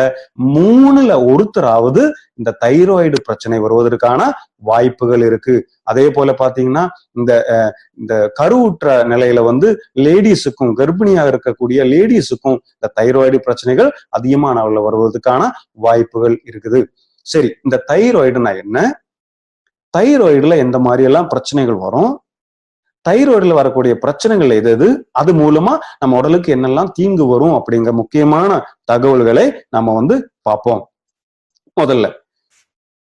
3ல் ஒருத்தராவது இந்த தைராய்டு பிரச்சனை வருவதற்கான வாய்ப்புகள் இருக்கு. அதே போல பாத்தீங்கன்னா இந்த கருவுற்ற நிலையில வந்து லேடிஸுக்கும் கர்ப்பிணியாக இருக்கக்கூடிய லேடிஸுக்கும் இந்த தைராய்டு பிரச்சனைகள் அதிகமான அளவுல வருவதற்கான வாய்ப்புகள் இருக்குது. சரி, இந்த தைராய்டுனா என்ன, தைராய்டுல எந்த மாதிரி எல்லாம் பிரச்சனைகள் வரும், தைராய்டுல வரக்கூடிய பிரச்சனைகள் எது, அது மூலமா நம்ம உடலுக்கு என்னெல்லாம் தீங்கு வரும் அப்படிங்கிற முக்கியமான தகவல்களை நம்ம வந்து பார்ப்போம். முதல்ல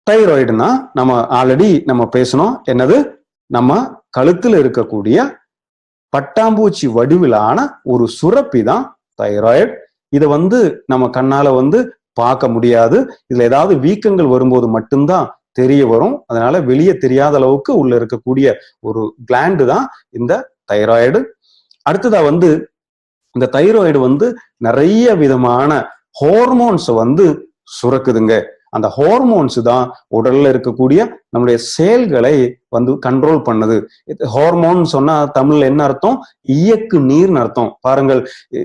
தைராய்டுனா நம்ம ஆல்ரெடி நம்ம பேசணும். என்னது, நம்ம கழுத்துல இருக்கக்கூடிய பட்டாம்பூச்சி வடிவிலான ஒரு சுரப்பி தான் தைராய்டு. இதை வந்து நம்ம கண்ணால வந்து பார்க்க முடியாது. இதுல ஏதாவது வீக்கங்கள் வரும்போது மட்டும்தான் தெரிய வரும். அதனால வெளியே தெரியாத அளவுக்கு உள்ள இருக்கக்கூடிய ஒரு கிளாண்டு தான் இந்த தைராய்டு. அடுத்ததா வந்து இந்த தைராய்டு வந்து நிறைய விதமான ஹார்மோன்ஸ் வந்து சுரக்குதுங்க. அந்த ஹார்மோன்ஸ் தான் உடல்ல இருக்கக்கூடிய நம்முடைய செயல்களை வந்து கண்ட்ரோல் பண்ணுது. ஹார்மோன் சொன்னா தமிழ்ல என்ன அர்த்தம், இயக்கு நீர்னு அர்த்தம். பாருங்கள்,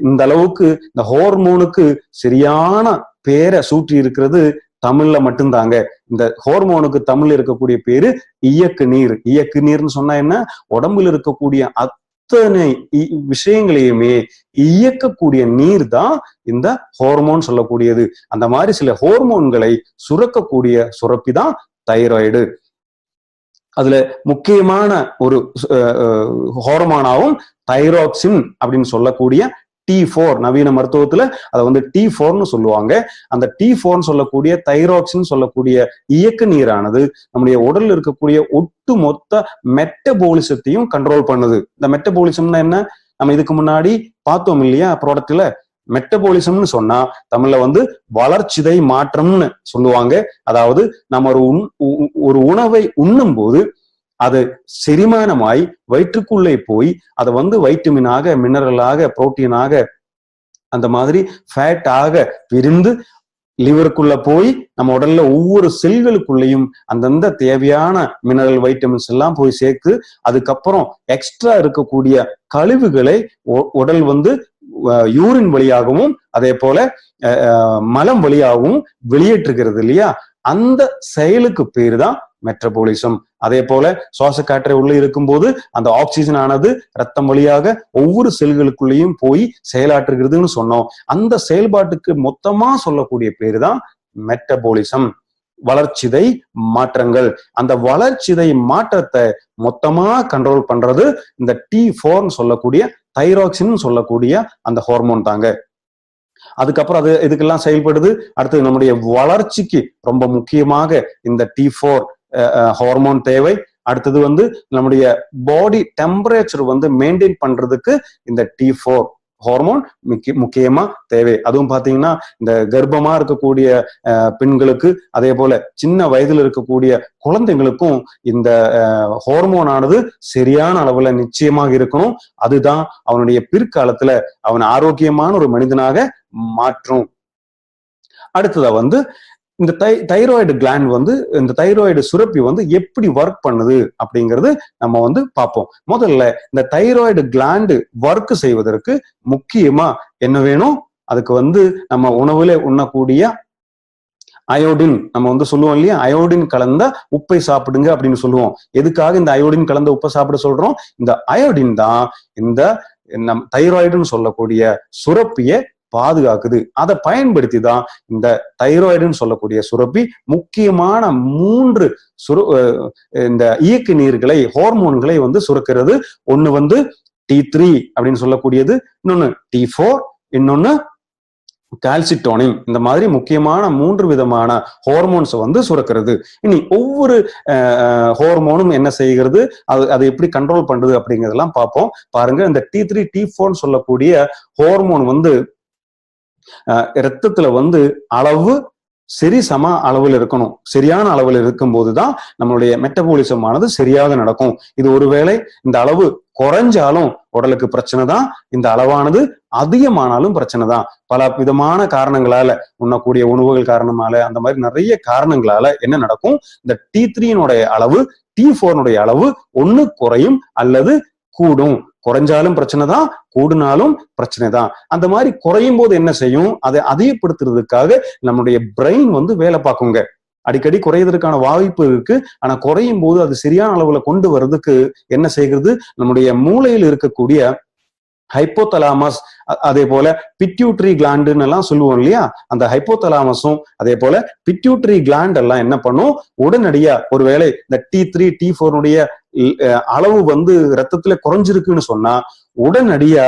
இந்த அளவுக்கு இந்த ஹார்மோனுக்கு சரியான பேரை சூட்டி இருக்கிறது தமிழ்ல மட்டும்தாங்க. இந்த ஹார்மோனுக்கு தமிழ்ல இருக்கக்கூடிய பேரு இயக்கு நீர். இயக்கு நீர்னு சொன்னா என்ன, உடம்புல இருக்கக்கூடிய அத்தனை விஷயங்களையுமே இயக்கக்கூடிய நீர் தான் இந்த ஹார்மோன் சொல்லக்கூடியது. அந்த மாதிரி சில ஹார்மோன்களை சுரக்கக்கூடிய சுரப்பி தான் தைராய்டு. அதுல முக்கியமான ஒரு ஹார்மோனாவும் தைராக்சின் அப்படின்னு சொல்லக்கூடிய T4, நவீன மருத்துவத்துல அதை வந்து T4ன்னு சொல்லுவாங்க. அந்த T4 சொல்லக்கூடிய தைராக்சின் சொல்லக்கூடிய இயக்க நீரானது நம்முடைய உடல்ல இருக்கக்கூடிய ஒட்டு மொத்த மெட்டபாலிசத்தையும் கண்ட்ரோல் பண்ணுது. இந்த மெட்டபாலிசம்னா என்ன, நம்ம இதுக்கு முன்னாடி பார்த்தோம் இல்லையா ப்ராடக்ட்ல. மெட்டபாலிசம்னு சொன்னா தமிழ்ல வந்து வளர்ச்சிதை மாற்றம்னு சொல்லுவாங்க. அதாவது நம்ம ஒரு உணவை உண்ணும் போது அது செரிமானமாய் வயிற்றுக்குள்ளே போய் அதை வந்து வைட்டமினாக, மினரலாக, புரோட்டீனாக, அந்த மாதிரி ஃபேட் ஆக விரிந்து லிவருக்குள்ள போய் நம்ம உடல்ல ஒவ்வொரு செல்களுக்குள்ளேயும் அந்தந்த தேவையான மினரல் வைட்டமின்ஸ் எல்லாம் போய் சேர்த்து அதுக்கப்புறம் எக்ஸ்ட்ரா இருக்கக்கூடிய கழிவுகளை உடல் வந்து யூரின் வழியாகவும் அதே போல மலம் வழியாகவும் வெளியேற்றுகிறது இல்லையா. அந்த செயலுக்கு பேரு தான் மெட்டபாலிசம். அதே போல சுவாச காற்றை உள்ள இருக்கும்போது அந்த ஆக்சிஜன் ஆனது ரத்தம் வழியாக ஒவ்வொரு செல்களுக்குள்ளேயும் போய் செயலாற்றுகிறதுன்னு சொன்னோம். அந்த செயல்பாட்டுக்கு மொத்தமா சொல்லக்கூடிய பேரு தான் மெட்டபாலிசம், வளர்ச்சிதை மாற்றங்கள். அந்த வளர்ச்சிதை மாற்றத்தை மொத்தமா கண்ட்ரோல் பண்றது இந்த T4 சொல்லக்கூடிய தைராக்சின் சொல்லக்கூடிய அந்த ஹார்மோன் தாங்க. அதுக்கப்புறம் அது இதுக்கெல்லாம் செயல்படுது. அடுத்து நம்முடைய வளர்ச்சிக்கு ரொம்ப முக்கியமாக இந்த T4 ஹார்மோன் தேவை. அடுத்தது வந்து நம்முடைய பாடி டெம்பரேச்சர் வந்து மெயின்டைன் பண்றதுக்கு இந்த T4 ஹார்மோன் முக்கியமா தேவை. அதுவும் பாத்தீங்கன்னா இந்த கர்ப்பமா இருக்கக்கூடிய பெண்களுக்கு அதே போல சின்ன வயதுல இருக்கக்கூடிய குழந்தைங்களுக்கும் இந்த ஹார்மோன் ஆனது சரியான அளவுல நிச்சயமாக இருக்கணும். அதுதான் அவனுடைய பிற்காலத்துல அவன் ஆரோக்கியமான ஒரு மனிதனாக மாற்றும். அடுத்ததா வந்து இந்த தைராய்டு கிளாண்ட் வந்து இந்த தைராய்டு சுரப்பி வந்து எப்படி ஒர்க் பண்ணுது அப்படிங்கிறது நம்ம வந்து பார்ப்போம். முதல்ல இந்த தைராய்டு கிளாண்ட் ஒர்க் செய்வதற்கு முக்கியமா என்ன வேணும்? அதுக்கு வந்து நம்ம உணவுல உண்ணக்கூடிய அயோடின், நம்ம வந்து சொல்லுவோம் இல்லையா, அயோடின் கலந்த உப்பை சாப்பிடுங்க அப்படின்னு சொல்லுவோம். எதுக்காக இந்த அயோடின் கலந்த உப்பை சாப்பிட சொல்றோம்? இந்த அயோடின் தான் இந்த நம் தைராய்டுன்னு சொல்லக்கூடிய சுரப்பியை பாதுகாக்குது. அதை பயன்படுத்தி தான் இந்த தைராய்டுன்னு சொல்லக்கூடிய சுரப்பி முக்கியமான 3 இந்த இயக்கு நீர்களை, ஹார்மோன்களை வந்து சுரக்கிறது. ஒண்ணு வந்து T3 அப்படின்னு சொல்லக்கூடியது, இன்னொன்னு T4, இன்னொன்னு கால்சிட்டோனின். இந்த மாதிரி முக்கியமான 3 விதமான ஹார்மோன்ஸ் வந்து சுரக்கிறது. இனி ஒவ்வொரு ஹார்மோனும் என்ன செய்கிறது, அதை எப்படி கண்ட்ரோல் பண்றது அப்படிங்கிறதெல்லாம் பார்ப்போம். பாருங்க, இந்த T3 T4 சொல்லக்கூடிய ஹார்மோன் வந்து இரத்தத்துல வந்து அளவு சம அளவில் இருக்கணும். சரியான அளவில் இருக்கும் போதுதான் நம்மளுடைய மெட்டபாலிசம் ஆனது சரியாக நடக்கும். இது ஒருவேளை இந்த அளவு குறைஞ்சாலும் உடலுக்கு பிரச்சனை தான், இந்த அளவானது அதிகமானாலும் பிரச்சனை தான். பல விதமான காரணங்களால, உண்ணக்கூடிய உணவுகள் காரணமால, அந்த மாதிரி நிறைய காரணங்களால என்ன நடக்கும், இந்த T3 அளவு T4 அளவு ஒண்ணு குறையும் அல்லது கூடும். குறைஞ்சாலும் பிரச்சனை தான், கூடுனாலும் பிரச்சனை தான். அந்த மாதிரி குறையும் போது என்ன செய்யும், அதை அதிகப்படுத்துறதுக்காக நம்முடைய பிரெயின் வந்து வேலை பார்க்குங்க. அடிக்கடி குறையதற்கான வாய்ப்பு இருக்கு. ஆனா குறையும் போது அது சரியான அளவுல கொண்டு வர்றதுக்கு என்ன செய்கிறது, நம்முடைய மூளையில் இருக்கக்கூடிய ஹைப்போதலாமஸ், அதே போல பிட்யூட்டரி கிளாண்டுன்னு எல்லாம் சொல்லுவோம் இல்லையா, அந்த ஹைப்போதலாமஸும் அதே போல பிட்யூட்டரி கிளாண்ட் எல்லாம் என்ன பண்ணும், உடனடியா ஒருவேளை இந்த T3 T4 அளவு வந்து ரத்தத்துல குறைஞ்சிருக்குன்னு சொன்னா உடனடியா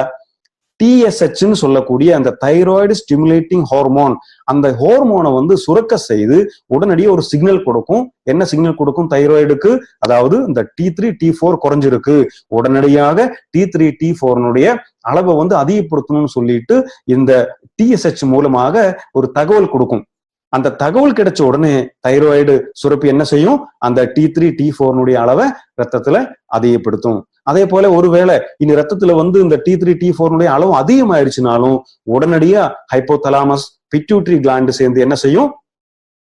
TSH சொல்லக்கூடிய அந்த தைராய்டு ஸ்டிமுலேட்டிங் ஹார்மோன், அந்த ஹார்மோனை வந்து சுரக்க செய்து உடனடியாக ஒரு சிக்னல் கொடுக்கும். என்ன சிக்னல் கொடுக்கும் தைராய்டுக்கு? அதாவது இந்த T3 T4 குறைஞ்சிருக்கு, உடனடியாக T3 T4 அளவை வந்து அதிகப்படுத்தணும்னு சொல்லிட்டு இந்த TSH மூலமாக ஒரு தகவல் கொடுக்கும். அந்த தகவல் கிடைச்ச உடனே தைராய்டு சுரப்பி என்ன செய்யும், அந்த T3 T4 அளவை ரத்தத்துல அதிகப்படுத்தும். அதே போல ஒருவேளை இனி ரத்தத்துல வந்து இந்த T3 T4 அளவு அதிகமாயிருச்சுனாலும் உடனடியா ஹைப்போதலாமஸ் பிட்யூட்டரி கிளாண்டு சேர்ந்து என்ன செய்யும்,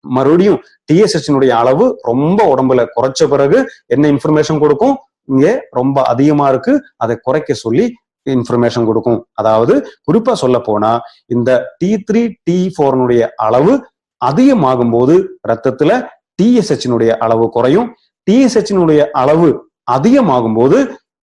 மறுபடியும் TSH அளவு ரொம்ப உடம்புல குறைச்ச பிறகு என்ன இன்ஃபர்மேஷன் கொடுக்கும், இங்கே ரொம்ப அதிகமா இருக்கு, அதை குறைக்க சொல்லி இன்ஃபர்மேஷன் கொடுக்கும். அதாவது குறிப்பா சொல்ல போனா இந்த T3 T4 அளவு அதிகமாகும் போது ரத்தத்துல TSH அளவு குறையும். TSH அளவு அதிகமாகும் போது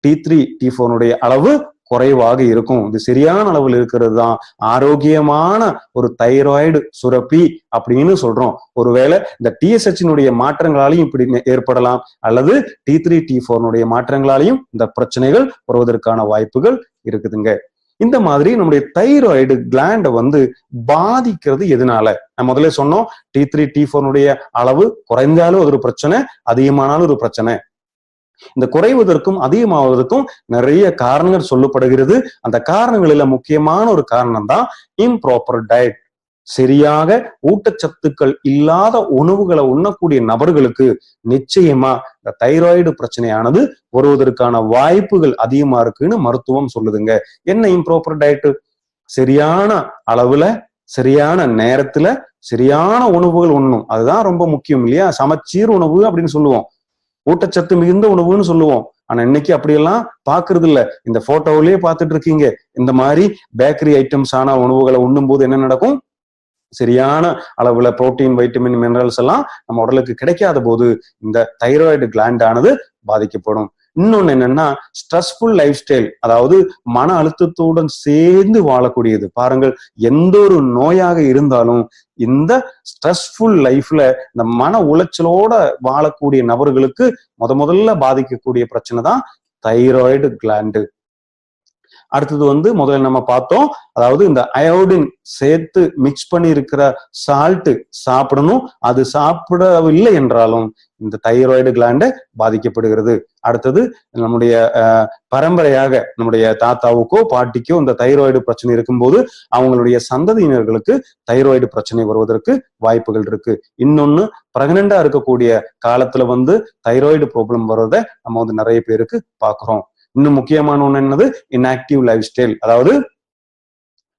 T3 T4 அளவு குறைவாக இருக்கும். இது சரியான அளவில் இருக்கிறது தான் ஆரோக்கியமான ஒரு தைராய்டு சுரப்பி அப்படின்னு சொல்றோம். ஒருவேளை இந்த TSH மாற்றங்களாலையும் இப்படி ஏற்படலாம், அல்லது T3 T4 மாற்றங்களாலையும் இந்த பிரச்சனைகள் வருவதற்கான வாய்ப்புகள் இருக்குதுங்க. இந்த மாதிரி நம்முடைய தைராய்டு கிளாண்டை வந்து பாதிக்கிறது எதனால? நான் முதல்ல சொன்னோம், T3 T4 அளவு குறைந்தாலும் ஒரு பிரச்சனை, அதிகமானாலும் ஒரு பிரச்சனை. இந்த குறைவதற்கும் அதிகமாவதற்கும் நிறைய காரணங்கள் சொல்லப்படுகிறது. அந்த காரணங்களில முக்கியமான ஒரு காரணம் தான் இம்ப்ராப்பர் டயட். சரியாக ஊட்டச்சத்துக்கள் இல்லாத உணவுகளை உண்ணக்கூடிய நபர்களுக்கு நிச்சயமா இந்த தைராய்டு பிரச்சனையானது வருவதற்கான வாய்ப்புகள் அதிகமா இருக்குன்னு மருத்துவம் சொல்லுதுங்க. என்ன இம்ப்ராப்பர் டயட்? சரியான அளவுல, சரியான நேரத்துல, சரியான உணவுகள் உண்ணணும். அதுதான் ரொம்ப முக்கியம் இல்லையா? சமச்சீர் உணவு அப்படின்னு சொல்லுவோம், ஊட்டச்சத்து மிகுந்த உணவுன்னு சொல்லுவோம். ஆனா இன்னைக்கு அப்படியெல்லாம் பாக்குறது இல்ல. இந்த போட்டோவிலேயே பார்த்துட்டு இருக்கீங்க. இந்த மாதிரி பேக்கரி ஐட்டம்ஸ் ஆன உணவுகளை உண்ணும் போது என்ன நடக்கும், சரியான அளவுல புரோட்டீன், வைட்டமின், மினரல்ஸ் எல்லாம் நம்ம உடலுக்கு கிடைக்காத போது இந்த தைராய்டு கிளாண்ட் ஆனது பாதிக்கப்படும். இன்னொன்னு என்னன்னா ஸ்ட்ரெஸ்ஃபுல் லைஃப் ஸ்டைல், அதாவது மன அழுத்தத்துடன் சேர்ந்து வாழக்கூடியது. பாருங்கள், எந்த ஒரு நோயாக இருந்தாலும் இந்த ஸ்ட்ரெஸ்ஃபுல் லைஃப்ல இந்த மன உளைச்சலோட வாழக்கூடிய நபர்களுக்கு முதல்ல பாதிக்கக்கூடிய பிரச்சனை தான் தைராய்டு கிளாண்டு. அடுத்தது வந்து முதல்ல நம்ம பார்த்தோம், அதாவது இந்த அயோடின் சேர்த்து மிக்ஸ் பண்ணி இருக்கிற சால்ட் சாப்பிடணும். அது சாப்பிடவில்லை என்றாலும் இந்த தைராய்டு கிளாண்டு பாதிக்கப்படுகிறது. அடுத்தது நம்முடைய பரம்பரையாக நம்முடைய தாத்தாவுக்கோ பாட்டிக்கோ இந்த தைராய்டு பிரச்சனை இருக்கும்போது அவங்களுடைய சந்ததியினர்களுக்கு தைராய்டு பிரச்சனை வருவதற்கு வாய்ப்புகள் இருக்கு. இன்னொன்னு, பிரெக்னண்டா இருக்கக்கூடிய காலத்துல வந்து தைராய்டு ப்ராப்ளம் வர்றதை நம்ம வந்து நிறைய பேருக்கு பாக்குறோம். இன்னும் முக்கியமான ஒண்ணு என்னது, இன்ஆக்டிவ் லைஃப் ஸ்டைல். அதாவது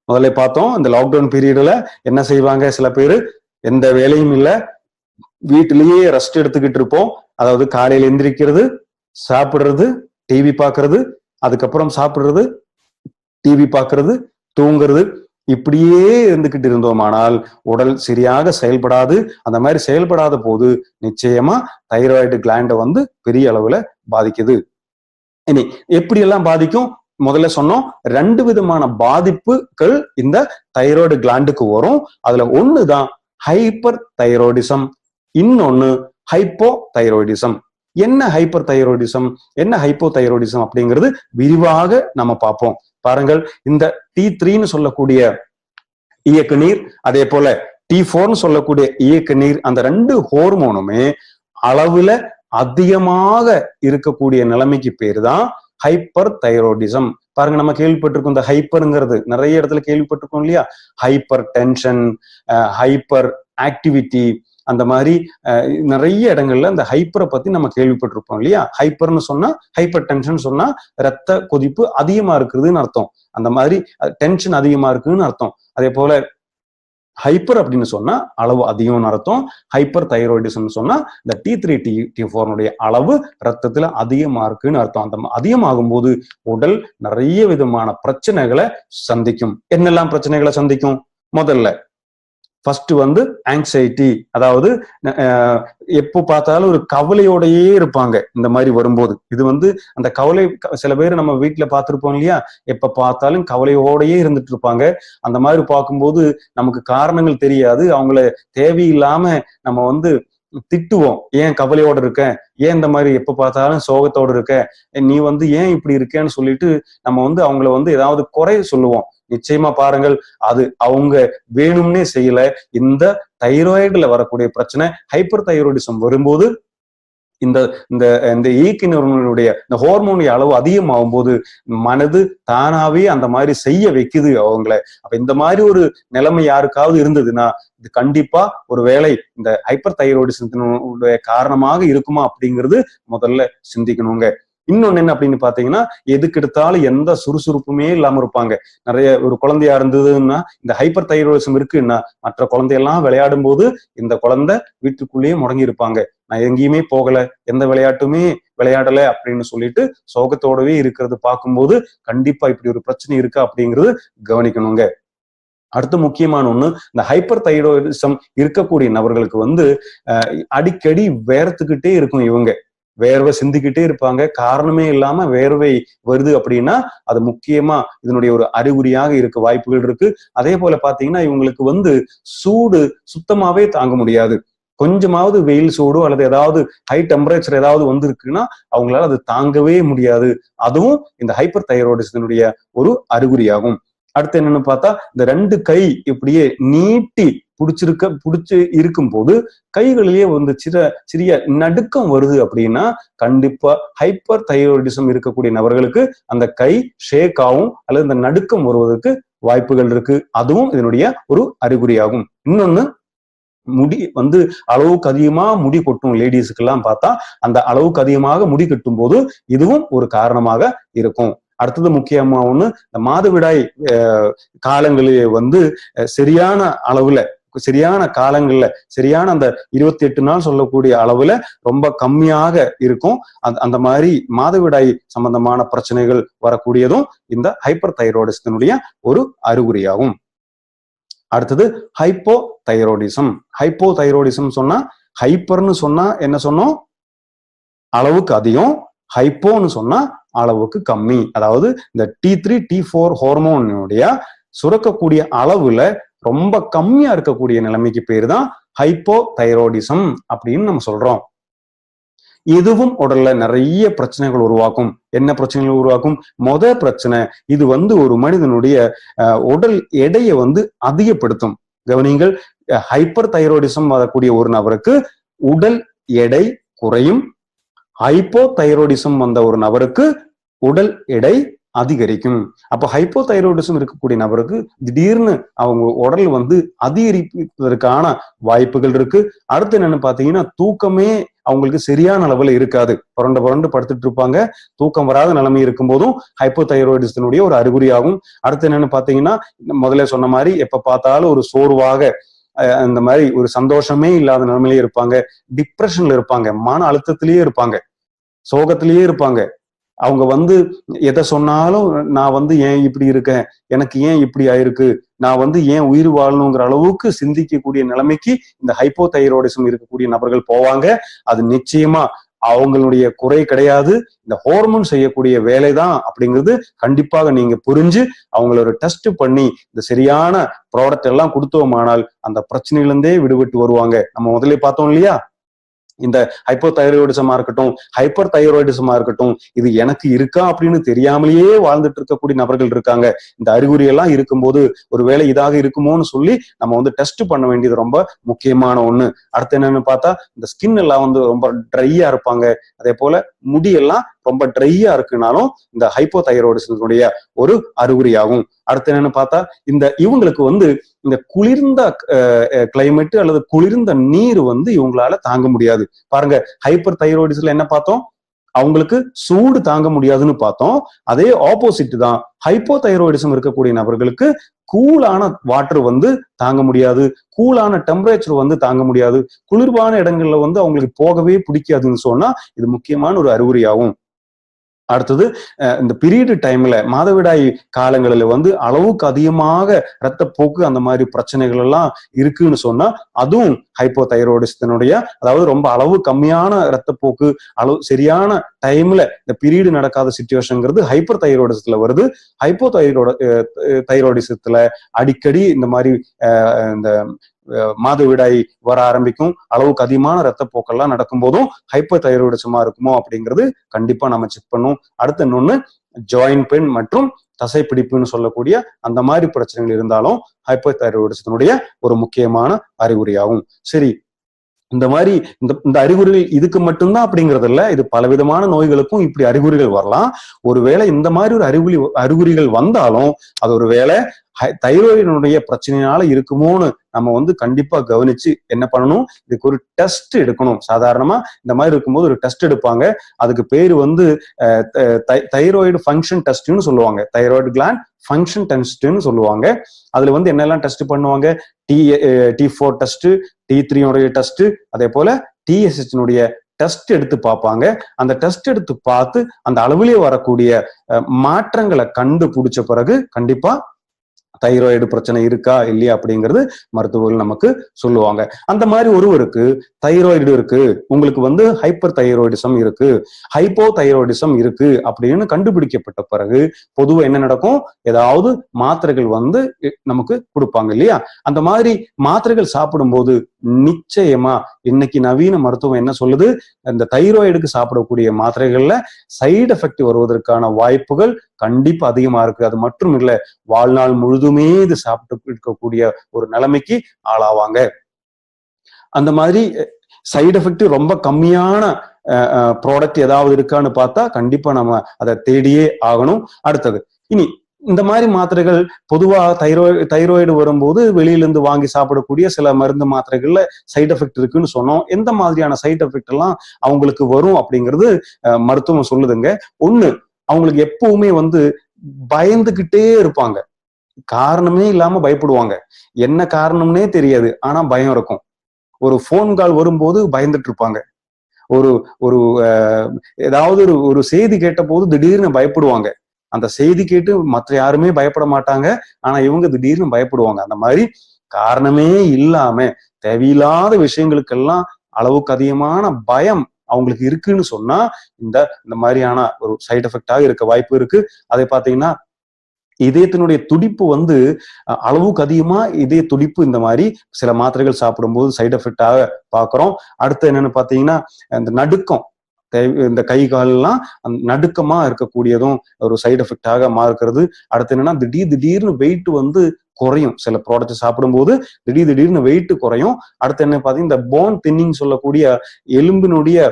முதல்ல பார்த்தோம், இந்த லாக்டவுன் பீரியட்ல என்ன செய்வாங்க, சில பேரு எந்த வேலையும் இல்ல, வீட்டிலேயே ரெஸ்ட் எடுத்துக்கிட்டு இருப்போம். அதாவது காலையில எந்திரிக்கிறது, சாப்பிடுறது, டிவி பாக்குறது, அதுக்கப்புறம் சாப்பிடுறது, டிவி பாக்குறது, தூங்குறது, இப்படியே இருந்துகிட்டு இருந்தோமானால் உடல் சரியாக செயல்படாது. அந்த மாதிரி செயல்படாத போது நிச்சயமா தைராய்டு கிளாண்டை வந்து பெரிய அளவுல பாதிக்குது. இனி எப்படி எல்லாம் பாதிக்கும்? முதல்ல சொன்னோம், 2 விதமான பாதிப்புகள் இந்த தைராய்டு கிளாண்டுக்கு வரும். அதுல ஒண்ணுதான் ஹைப்பர் தைராய்டிசம், இன்னொன்னு ஹைப்போ தைராய்டிசம். என்ன ஹைப்பர் தைராய்டிசம், என்ன ஹைப்போ தைராய்டிசம் அப்படிங்கிறது விரிவாக நம்ம பார்ப்போம். பாருங்கள், இந்த T3ன்னு சொல்லக்கூடிய இயக்க நீர், அதே போல T4ன்னு சொல்லக்கூடிய இயக்க நீர், அந்த 2 ஹோர்மோனுமே அளவுல அதிகமாக இருக்கக்கூடிய நிலைமைக்கு பேரு தான் ஹைப்பர் தைராய்டிசம். பாருங்க, நம்ம கேள்விப்பட்டிருக்கோம் இந்த ஹைப்பர்ங்கிறது, நிறைய இடத்துல கேள்விப்பட்டிருக்கோம் இல்லையா? ஹைப்பர் டென்ஷன், ஹைப்பர் ஆக்டிவிட்டி, அந்த மாதிரி நிறைய இடங்கள்ல இந்த ஹைப்பரை பத்தி நம்ம கேள்விப்பட்டிருப்போம் இல்லையா? ஹைப்பர்னு சொன்னா, ஹைப்பர் டென்ஷன் சொன்னா ரத்த கொதிப்பு அதிகமா இருக்குதுன்னு அர்த்தம். அந்த மாதிரி டென்ஷன் அதிகமா இருக்குன்னு அர்த்தம். அதே போல ஹைப்பர் அப்படின்னு சொன்னா அளவு அதிகம்னு அர்த்தம். ஹைப்பர் தைராய்டிசம் சொன்னா இந்த T3 T4 அளவு ரத்தத்துல அதிகமா இருக்குன்னு அர்த்தம். அந்த அதிகமாகும் போது உடல் நிறைய விதமான பிரச்சனைகளை சந்திக்கும். என்னெல்லாம் பிரச்சனைகளை சந்திக்கும்? முதல்ல ஃபர்ஸ்ட் வந்து ஆங்ஸைட்டி, அதாவது எப்போ பார்த்தாலும் ஒரு கவலையோடையே இருப்பாங்க இந்த மாதிரி வரும்போது. இது வந்து அந்த கவலை, சில பேர் நம்ம வீட்டுல பார்த்திருப்போம் இல்லையா? எப்ப பார்த்தாலும் கவலையோடையே இருந்துட்டு இருப்பாங்க. அந்த மாதிரி பார்க்கும்போது நமக்கு காரணங்கள் தெரியாது. அவங்கள தேவையில்லாம நம்ம வந்து திட்டுவோம். ஏன் கவலையோட இருக்க, ஏன் இந்த மாதிரி எப்ப பார்த்தாலும் சோகத்தோட இருக்க, நீ வந்து ஏன் இப்படி இருக்கேன்னு சொல்லிட்டு நம்ம வந்து அவங்கள வந்து ஏதாவது குறை சொல்லுவோம். நிச்சயமா பாருங்கள், அது அவங்க வேணும்னே செய்யல. இந்த தைராய்டுல வரக்கூடிய பிரச்சனை, ஹைப்பர் தைராய்டிசம் வரும்போது இந்த இந்த இந்த ஈக்கினுடைய இந்த ஹார்மோனுடைய அளவு அதிகமாகும் போது மனது தானாவே அந்த மாதிரி செய்ய வைக்குது அவங்கள. அப்ப இந்த மாதிரி ஒரு நிலைமை யாருக்காவது இருந்ததுன்னா இது கண்டிப்பா ஒரு வேளை இந்த ஹைப்பர் தைராய்டிசத்தினுடைய காரணமாக இருக்குமா அப்படிங்கிறது முதல்ல சிந்திக்கணுங்க. இன்னொன்னு என்ன அப்படின்னு பாத்தீங்கன்னா, எதுக்கு எடுத்தாலும் எந்த சுறுசுறுப்புமே இல்லாம இருப்பாங்க. நிறைய ஒரு குழந்தையா இருந்ததுன்னா, இந்த ஹைப்பர் தைராய்டிசம் இருக்குன்னா, மற்ற குழந்தையெல்லாம் விளையாடும் போது இந்த குழந்தை வீட்டுக்குள்ளேயே முடங்கி இருப்பாங்க. நான் எங்கேயுமே போகல, எந்த விளையாட்டுமே விளையாடல அப்படின்னு சொல்லிட்டு சோகத்தோடவே இருக்கிறது பார்க்கும்போது கண்டிப்பா இப்படி ஒரு பிரச்சனை இருக்கா அப்படிங்கிறது கவனிக்கணுங்க. அடுத்து முக்கியமான ஒண்ணு, இந்த ஹைப்பர் தைராய்டிசம் இருக்கக்கூடிய நபர்களுக்கு வந்து அடிக்கடி வேர்த்துக்கிட்டே இருக்கும். இவங்க வேர்வை சிந்திக்கிட்டே இருப்பாங்க. காரணமே இல்லாம வேர்வை வருது அப்படின்னா அது முக்கியமா இதனுடைய ஒரு அறிகுறியாக இருக்க வாய்ப்புகள் இருக்கு. அதே போல பாத்தீங்கன்னா இவங்களுக்கு வந்து சூடு சுத்தமாவே தாங்க முடியாது. கொஞ்சமாவது வெயில் சூடு அல்லது ஏதாவது ஹை டெம்பரேச்சர் ஏதாவது வந்திருக்குன்னா அவங்களால அது தாங்கவே முடியாது. அதுவும் இந்த ஹைப்பர் தைராய்டிசத்தினுடைய ஒரு அறிகுறியாகும். அடுத்து என்னன்னு பார்த்தா, இந்த 2 கை இப்படியே நீட்டி பிடிச்சு இருக்கும் போது கைகளிலேயே வந்து சிறிய நடுக்கம் வருது அப்படின்னா கண்டிப்பா ஹைப்பர் தைராய்டிசம் இருக்கக்கூடிய நபர்களுக்கு அந்த கை ஷேக் ஆகும் அல்லது இந்த நடுக்கம் வருவதற்கு வாய்ப்புகள் இருக்கு. அதுவும் இதனுடைய ஒரு அறிகுறியாகும். இன்னொன்னு, முடி வந்து அளவுக்கு அதிகமா முடி கொட்டும் லேடிஸுக்கு எல்லாம் பார்த்தா அந்த அளவுக்கு அதிகமாக முடி கட்டும் போது இதுவும் ஒரு காரணமாக இருக்கும். அடுத்தது முக்கியமா ஒண்ணு, இந்த மாதவிடாய் காலங்களிலே வந்து சரியான அளவுல, சரியான காலங்கள்ல, சரியான அந்த 28 நாள் சொல்லக்கூடிய அளவுல ரொம்ப கம்மியாக இருக்கும். அந்த மாதிரி மாதவிடாய் சம்பந்தமான பிரச்சனைகள் வரக்கூடியதும் இந்த ஹைப்பர் தைராய்டிசத்தினுடைய ஒரு அறிகுறியாகும். அடுத்தது ஹைப்போ தைராய்டிசம். ஹைப்போ தைராய்டிசம் சொன்னா, ஹைப்பர்னு சொன்னா என்ன சொன்னோம்? அளவுக்கு அதிகம். ஹைப்போன்னு சொன்னா அளவுக்கு கம்மி. அதாவது இந்த T3 T4 ஹார்மோனுடைய சுரக்கக்கூடிய அளவுல ரொம்ப கம்மியா இருக்கக்கூடிய நிலைமைக்கு பேரு தான் ஹைப்போ தைராய்டிசம் அப்படின்னு நம்ம சொல்றோம். இதுவும் உடல்ல நிறைய பிரச்சனைகள் உருவாக்கும். என்ன பிரச்சனைகள் உருவாக்கும்? பிரச்சனை, இது வந்து ஒரு மனிதனுடைய உடல் எடையை வந்து அதிகப்படுத்தும். கவனிங்கள், ஹைப்பர் தைராய்டிசம் வரக்கூடிய ஒரு நபருக்கு உடல் எடை குறையும். ஹைப்போ தைராய்டிசம் வந்த ஒரு நபருக்கு உடல் எடை அதிகரிக்கும். அப்போ ஹைப்போ தைராய்டிசம் இருக்கக்கூடிய நபருக்கு திடீர்னு அவங்க உடல் வந்து அதிகரிப்பதற்கான வாய்ப்புகள் இருக்கு. அடுத்து என்னன்னு பாத்தீங்கன்னா, தூக்கமே அவங்களுக்கு சரியான அளவுல இருக்காது. புரண்டு படுத்துட்டு இருப்பாங்க. தூக்கம் வராத நிலைமை இருக்கும் போதும் ஹைப்போ தைராய்டிசத்தினுடைய ஒரு அறிகுறியாகும். அடுத்து என்னன்னு பாத்தீங்கன்னா, முதல்ல சொன்ன மாதிரி எப்ப பார்த்தாலும் ஒரு சோர்வாக, இந்த மாதிரி ஒரு சந்தோஷமே இல்லாத நிலைமையிலே இருப்பாங்க, டிப்ரெஷன்ல இருப்பாங்க, மன அழுத்தத்திலேயே இருப்பாங்க, சோகத்திலேயே இருப்பாங்க. அவங்க எதை சொன்னாலும் நான் ஏன் இப்படி இருக்கேன், எனக்கு ஏன் இப்படி ஆயிருக்கு, நான் ஏன் உயிர் வாழணுங்கிற அளவுக்கு சிந்திக்கக்கூடிய நிலைமைக்கு இந்த ஹைப்போதைராய்டிசம் இருக்கக்கூடிய நபர்கள் போவாங்க. அது நிச்சயமா அவங்களுடைய குறை கிடையாது, இந்த ஹார்மோன் செய்யக்கூடிய வேலைதான் அப்படிங்கிறது கண்டிப்பாக நீங்க புரிஞ்சு அவங்கள ஒரு டெஸ்ட் பண்ணி இந்த சரியான ப்ராடக்ட் எல்லாம் கொடுத்தோமானால் அந்த பிரச்சனையிலிருந்தே விடுபட்டு வருவாங்க. நம்ம முதல்ல பார்த்தோம் இல்லையா, இந்த ஹைப்போதைராய்டிசமா இருக்கட்டும், ஹைப்பர் தைராய்டிசமா இருக்கட்டும், இது எனக்கு இருக்கா அப்படின்னு தெரியாமலேயே வாழ்ந்துட்டு இருக்கக்கூடிய நபர்கள் இருக்காங்க. இந்த அறிகுறி எல்லாம் இருக்கும்போது ஒருவேளை இதாக இருக்குமோன்னு சொல்லி நம்ம டெஸ்ட் பண்ண வேண்டியது ரொம்ப முக்கியமான ஒண்ணு. அடுத்து என்னன்னு பார்த்தா, இந்த ஸ்கின் எல்லாம் ரொம்ப ட்ரையா இருப்பாங்க, அதே போல முடியெல்லாம் ரொம்ப ட்ரையா இருக்குனாலும் இந்த ஹைப்போதைராய்டிசத்தினுடைய ஒரு அறிகுறியாகும். அடுத்து என்னன்னு பார்த்தா, இவங்களுக்கு இந்த குளிர்ந்த கிளைமேட் அல்லது குளிர்ந்த நீர் இவங்களால தாங்க முடியாது. பாருங்க, ஹைப்பர் தைராய்டிஸ்ல என்ன பார்த்தோம், அவங்களுக்கு சூடு தாங்க முடியாதுன்னு பார்த்தோம். அதே ஆப்போசிட் தான் ஹைப்போதைராய்டிசம் இருக்கக்கூடிய நபர்களுக்கு கூலான வாட்டர் தாங்க முடியாது, கூலான டெம்பரேச்சர் தாங்க முடியாது, குளிர்வான இடங்கள்ல அவங்களுக்கு போகவே பிடிக்காதுன்னு சொன்னா இது முக்கியமான ஒரு அறிகுறியாகும். அடுத்தது, இந்த பீரியட் டைம்ல மாதவிடாய் காலங்களில் அளவுக்கு அதிகமாக இரத்தப்போக்கு அந்த மாதிரி பிரச்சனைகள் எல்லாம் இருக்குன்னு சொன்னா அதுவும் ஹைப்போதைராய்டிசத்தினுடைய, அதாவது ரொம்ப அளவு கம்மியான இரத்தப்போக்கு, சரியான டைம்ல இந்த பீரியட் நடக்காத சிச்சுவேஷன்ங்கிறது ஹைப்பர் தைராய்டிசத்துல வருது. தைராய்டிசத்துல அடிக்கடி இந்த மாதிரி இந்த மாதவிடாய் வர ஆரம்பிக்கும், அளவுக்கு அதிகமான ரத்தப்போக்கெல்லாம் நடக்கும் போதும் ஹைப்பர் தைராய்டிசமா இருக்குமோ அப்படிங்கிறது கண்டிப்பா நம்ம செக் பண்ணும். அடுத்து இன்னொன்னு, ஜாயிண்ட் பெயின் மற்றும் தசைப்பிடிப்புன்னு சொல்லக்கூடிய அந்த மாதிரி பிரச்சனைகள் இருந்தாலும் ஹைப்பர் தைராய்டிசத்தினுடைய ஒரு முக்கியமான அறிகுறியாகும். சரி, இந்த மாதிரி இந்த அறிகுறிகள் இதுக்கு மட்டும்தான் அப்படிங்கிறது இல்ல, இது பலவிதமான நோய்களுக்கும் இப்படி அறிகுறிகள் வரலாம். ஒருவேளை இந்த மாதிரி ஒரு அறிகுறிகள் வந்தாலும் அது ஒருவேளை தைராய்டினுடைய பிரச்சனையால இருக்குமோன்னு நம்ம கண்டிப்பா கவனிச்சு என்ன பண்ணணும், இதுக்கு ஒரு டெஸ்ட் எடுக்கணும். சாதாரணமா இந்த மாதிரி இருக்கும்போது ஒரு டெஸ்ட் எடுப்பாங்க, அதுக்கு பேரு தைராய்டு ஃபங்க்ஷன் டெஸ்ட்னு சொல்லுவாங்க, தைராய்டு கிளாண்ட் ஃபங்க்ஷன் டெஸ்ட்னு சொல்லுவாங்க. அதுல என்னெல்லாம் டெஸ்ட் பண்ணுவாங்க, T4 டெஸ்ட், T3 டெஸ்ட், அதே போல TSH டெஸ்ட் எடுத்து பார்ப்பாங்க. அந்த டெஸ்ட் எடுத்து பார்த்து அந்த அளவிலே வரக்கூடிய மாற்றங்களை கண்டுபிடிச்ச பிறகு கண்டிப்பா தைராய்டு பிரச்சனை இருக்கா இல்லையா அப்படிங்கிறது மருத்துவர்கள் நமக்கு சொல்லுவாங்க. அந்த மாதிரி ஒருவருக்கு தைராய்டு இருக்கு, உங்களுக்கு ஹைப்பர் தைராய்டிசம் இருக்கு, ஹைப்போ தைராய்டிசம் இருக்கு அப்படின்னு கண்டுபிடிக்கப்பட்ட பிறகு பொதுவா என்ன நடக்கும், ஏதாவது மாத்திரைகள் நமக்கு கொடுப்பாங்க இல்லையா. அந்த மாதிரி மாத்திரைகள் சாப்பிடும்போது நிச்சயமா இன்னைக்கு நவீன மருத்துவம் என்ன சொல்லுது, இந்த தைராய்டுக்கு சாப்பிடக்கூடிய மாத்திரைகள்ல சைடு எஃபெக்ட் வருவதற்கான வாய்ப்புகள் கண்டிப்பா அதிகமா இருக்கு. அது மட்டும் இல்ல, வாழ்நாள் முழுதுமே இது சாப்பிட்டு இருக்கக்கூடிய ஒரு நிலைமைக்கு ஆளாவாங்க. அந்த மாதிரி சைடு எஃபெக்ட் ரொம்ப கம்மியான ப்ராடக்ட் ஏதாவது இருக்கான்னு பார்த்தா கண்டிப்பா நம்ம அதை தேடியே ஆகணும். அடுத்தது, இனி இந்த மாதிரி மாத்திரைகள் பொதுவா தைராய்டு வரும்போது வெளியிலிருந்து வாங்கி சாப்பிடக்கூடிய சில மருந்து மாத்திரைகள்ல சைடு எஃபெக்ட் இருக்குன்னு சொன்னோம். எந்த மாதிரியான சைடு எஃபெக்ட் எல்லாம் அவங்களுக்கு வரும் அப்படிங்கிறது மருத்துவம் சொல்லுதுங்க. ஒண்ணு, அவங்களுக்கு எப்பவுமே பயந்துகிட்டே இருப்பாங்க, காரணமே இல்லாம பயப்படுவாங்க, என்ன காரணம்னே தெரியாது, ஆனா பயம் இருக்கும். ஒரு போன் கால் வரும்போது பயந்துட்டு இருப்பாங்க, ஒரு ஒரு ஏதாவது ஒரு செய்தி கேட்ட போது திடீர்னு பயப்படுவாங்க. அந்த செய்தி கேட்டு மற்ற யாருமே பயப்பட மாட்டாங்க, ஆனா இவங்க திடீர்னு பயப்படுவாங்க. அந்த மாதிரி காரணமே இல்லாம தேவையில்லாத விஷயங்களுக்கெல்லாம் அளவுக்கு அதிகமான பயம் அவங்களுக்கு இருக்குன்னு சொன்னா இந்த மாதிரியான ஒரு சைடு எஃபெக்டாக இருக்க வாய்ப்பு இருக்கு. அதை பாத்தீங்கன்னா, இதயத்தினுடைய துடிப்பு அளவுக்கு அதிகமா இதய துடிப்பு இந்த மாதிரி சில மாத்திரைகள் சாப்பிடும்போது சைடு எஃபெக்டாக பாக்குறோம். அடுத்து என்னன்னு பாத்தீங்கன்னா, இந்த நடுக்கம், இந்த கை கால்லாம் நடுக்கமா இருக்கக்கூடியதும் ஒரு சைடு எஃபெக்டாக மாறுக்கிறது. அடுத்து என்னன்னா, திடீர்னு வெயிட் குறையும், சில ப்ராடக்ட் சாப்பிடும்போது திடீர்னு வெயிட் குறையும். அடுத்து என்ன பாத்தீங்கன்னா, இந்த போன் தின்னிங் சொல்லக்கூடிய எலும்பினுடைய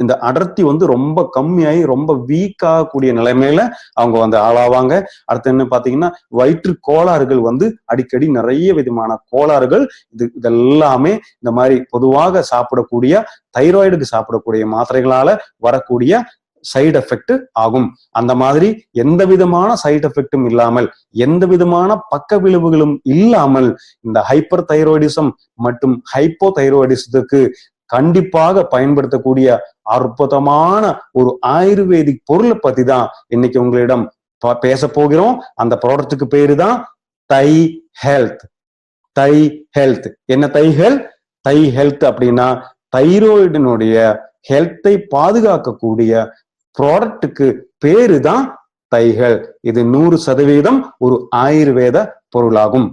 இந்த அடர்த்தி ரொம்ப கம்மியாகி ரொம்ப வீக் ஆகக்கூடிய நிலைமையில அவங்க ஆளாவாங்க. அடுத்து என்ன பாத்தீங்கன்னா, வயிற்று கோளாறுகள் அடிக்கடி நிறைய விதமான கோளாறுகள், இதெல்லாமே இந்த மாதிரி பொதுவாக சாப்பிடக்கூடிய தைராய்டுக்கு சாப்பிடக்கூடிய மாத்திரைகளால வரக்கூடிய சைடு எஃபெக்ட் ஆகும். அந்த மாதிரி எந்த விதமான சைடு எஃபெக்டும் இல்லாமல், எந்த விதமான பக்க விளைவுகளும் இல்லாமல் இந்த ஹைப்பர் தைராய்டிசம் மற்றும் ஹைப்போ தைராய்டிசத்துக்கு கண்டிப்பாக பயன்படுத்தக்கூடிய அற்புதமான ஒரு ஆயுர்வேதிக் பொருளை பத்தி தான் இன்னைக்கு உங்களிடம் பேச போகிறோம். அந்த ப்ராடக்ட்டுக்கு பேரு தான் தை ஹெல்த். தை ஹெல்த் என்ன? தை ஹெல்த். தை ஹெல்த் அப்படின்னா தைராய்டினுடைய ஹெல்த்தை பாதுகாக்கக்கூடிய ப்ராடக்ட்டுக்கு பேரு தான் தை ஹெல்த். இது 100% ஒரு ஆயுர்வேத பொருளாகும்.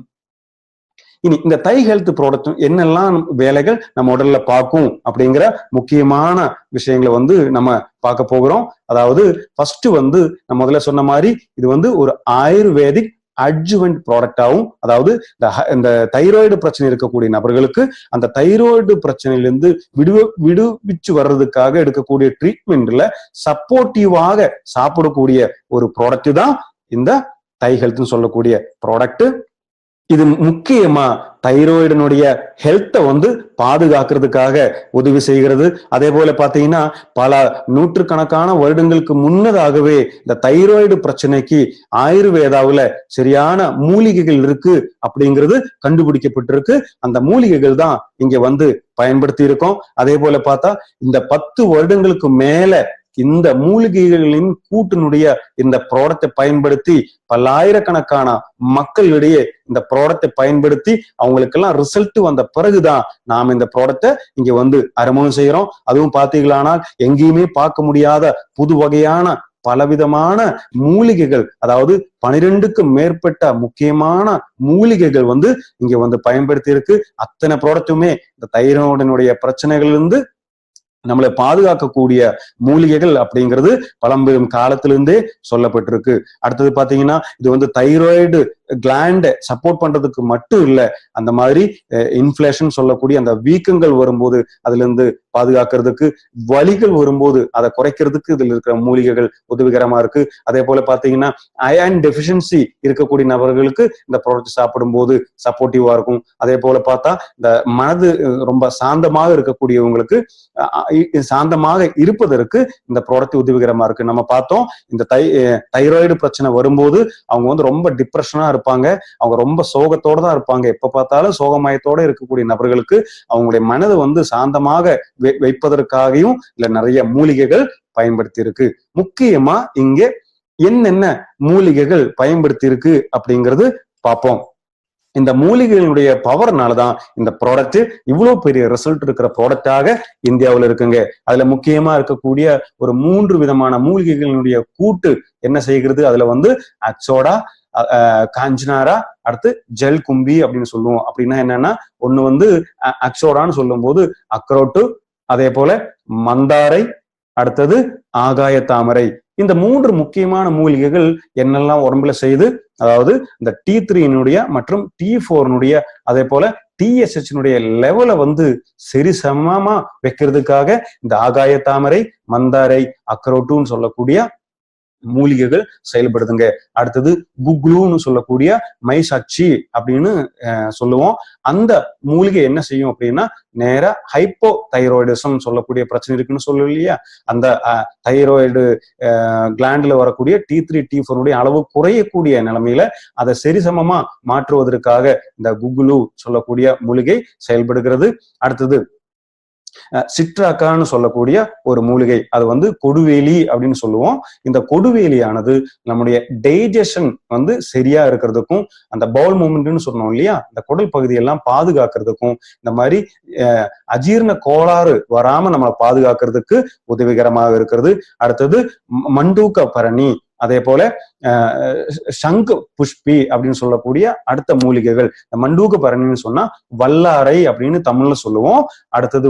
இனி இந்த தை ஹெல்த் ப்ராடக்ட் என்னெல்லாம் வேலைகள் நம்ம உடல்ல பார்க்கும் அப்படிங்கிற முக்கியமான விஷயங்களை நம்ம பார்க்க போகிறோம். அதாவது ஃபர்ஸ்ட் நம்ம முதல்ல சொன்ன மாதிரி இது ஒரு ஆயுர்வேதிக் அட்ஜுவன்ட் ப்ராடக்டாகவும், அதாவது இந்த தைராய்டு பிரச்சனை இருக்கக்கூடிய நபர்களுக்கு அந்த தைராய்டு பிரச்சனையிலிருந்து விடுவிச்சு வர்றதுக்காக எடுக்கக்கூடிய ட்ரீட்மெண்ட்ல சப்போர்ட்டிவாக சாப்பிடக்கூடிய ஒரு ப்ராடக்ட் தான் இந்த தை ஹெல்த்னு சொல்லக்கூடிய ப்ராடக்ட். இது முக்கியமா தைராய்டினுடைய ஹெல்த்தை பாதுகாக்கிறதுக்காக உதவி செய்கிறது. அதே போல பாத்தீங்கன்னா பல நூற்றுக்கணக்கான வருடங்களுக்கு முன்னதாகவே இந்த தைராய்டு பிரச்சனைக்கு ஆயுர்வேதாவுல சரியான மூலிகைகள் இருக்கு அப்படிங்கிறது கண்டுபிடிக்கப்பட்டிருக்கு. அந்த மூலிகைகள் தான் இங்க பயன்படுத்தி இருக்கோம். அதே போல பார்த்தா இந்த 10 வருடங்களுக்கு மேல இந்த மூலிகைகளின் கூட்டினுடைய இந்த ப்ராடக்டை பயன்படுத்தி பல்லாயிரக்கணக்கான மக்களிடையே இந்த ப்ராடக்டை பயன்படுத்தி அவங்களுக்கெல்லாம் ரிசல்ட் வந்த பிறகுதான் நாம் இந்த ப்ராடக்டை இங்க அறிமுகம் செய்யறோம். அதுவும் பாத்தீங்களானால் எங்கேயுமே பார்க்க முடியாத புது வகையான பலவிதமான மூலிகைகள், அதாவது 12க்கும் மேற்பட்ட முக்கியமான மூலிகைகள் இங்க பயன்படுத்தி இருக்கு. அத்தனை ப்ராடக்ட்டுமே இந்த தைராய்டினுடைய பிரச்சனைகளிலிருந்து நம்மளை பாதுகாக்கக்கூடிய மூலிகைகள் அப்படிங்கிறது பழம்பெரும் காலத்திலிருந்தே சொல்லப்பட்டிருக்கு. அடுத்தது பாத்தீங்கன்னா இது தைராய்டு கிளாண்ட சப்போர்ட் பண்றதுக்கு மட்டும் இல்ல, அந்த மாதிரி இன்ஃபிளேஷன் சொல்லக்கூடிய அந்த வீக்கங்கள் வரும்போது அதுல இருந்து பாதுகாக்கிறதுக்கு, வலிகள் வரும்போது அதை குறைக்கிறதுக்கு இதுல இருக்கிற மூலிகைகள் உதவிகரமா இருக்கு. அதே போல பாத்தீங்கன்னா அயன் டெபிஷியன்சி இருக்கக்கூடிய நபர்களுக்கு இந்த ப்ராடக்ட் சாப்பிடும் போது சப்போர்ட்டிவா இருக்கும். அதே போல பார்த்தா இந்த மனது ரொம்ப சாந்தமாக இருக்கக்கூடியவங்களுக்கு சாந்தமாக இருப்பதற்கு இந்த ப்ராடக்ட் உதவிகரமா இருக்கு. நம்ம பார்த்தோம் இந்த தைராய்டு பிரச்சனை வரும்போது அவங்க ரொம்ப டிப்ரெஷனா இருப்பாங்க, அவங்க ரொம்ப சோகத்தோட தான் இருப்பாங்க. எப்ப பார்த்தாலும் சோகமயத்தோட இருக்கக்கூடிய நபர்களுக்கு அவங்களுடைய மனதை சாந்தமாக வைப்பதற்காகவும் இல்ல நிறைய மூலிகைகள் பயன்படுத்தி இருக்கு. முக்கியமா இங்க என்னென்ன மூலிகைகள் பயன்படுத்தி இருக்கு அப்படிங்கிறது பார்ப்போம். இந்த மூலிகைகளுடைய பவர்னாலதான் இந்த ப்ராடக்ட் இவ்வளவு பெரிய ரிசல்ட் இருக்கிற ப்ராடக்டாக இந்தியாவில் இருக்குங்க. அதுல முக்கியமா இருக்கக்கூடிய ஒரு 3 விதமான மூலிகைகளுடைய கூட்டு என்ன செய்கிறது, அதுல அக்சோடா, காஞ்சனாரா, அடுத்து ஜெல் கும்பி அப்படின்னு சொல்லுவோம். அப்படின்னா என்னன்னா ஒண்ணு அக்சோடான்னு சொல்லும் போது அக்ரோட்டு, அதே போல மந்தாரை, அடுத்தது ஆகாய தாமரை. இந்த 3 முக்கியமான மூலிகைகள் என்னெல்லாம் உடம்புல செய்து, அதாவது இந்த T3 மற்றும் T4 அதே போல TSH லெவலை சரி சமமா வைக்கிறதுக்காக இந்த ஆகாய தாமரை, மந்தாரை, அக்ரோட்டுன்னு சொல்லக்கூடிய மூலிகைகள் செயல்படுதுங்க. அடுத்தது குக்லூன்னு சொல்லக்கூடிய மைசாட்சி அப்படின்னு சொல்லுவோம். அந்த மூலிகை என்ன செய்யும் அப்படின்னா நேரா ஹைப்போ தைராய்டிசம் சொல்லக்கூடிய பிரச்சனை இருக்குன்னு சொல்லுவோம் இல்லையா, அந்த தைராய்டு கிளாண்ட்ல வரக்கூடிய T3 T4 அளவு குறையக்கூடிய நிலைமையில அதை சரிசமமா மாற்றுவதற்காக இந்த குக்லூ சொல்லக்கூடிய மூலிகை செயல்படுகிறது. அடுத்தது சிட்ராக்கான்னு சொல்லக்கூடிய ஒரு மூலிகை, அது கொடுவேலி அப்படின்னு சொல்லுவோம். இந்த கொடுவேலியானது நம்முடைய டைஜஷன் சரியா இருக்கிறதுக்கும், அந்த பவுல் மூவ்மெண்ட்னு சொன்னோம் இல்லையா, இந்த குடல் பகுதியெல்லாம் பாதுகாக்கிறதுக்கும், இந்த மாதிரி அஜீரண கோளாறு வராம நம்மளை பாதுகாக்கிறதுக்கு உதவிகரமாக இருக்கிறது. அடுத்தது மண்டூக்க பரணி, அதே போல சங்கு புஷ்பி அப்படின்னு சொல்லக்கூடிய அடுத்த மூலிகைகள். இந்த மண்டூக பரணின்னு சொன்னா வல்லாரை அப்படின்னு தமிழ்ல சொல்லுவோம். அடுத்தது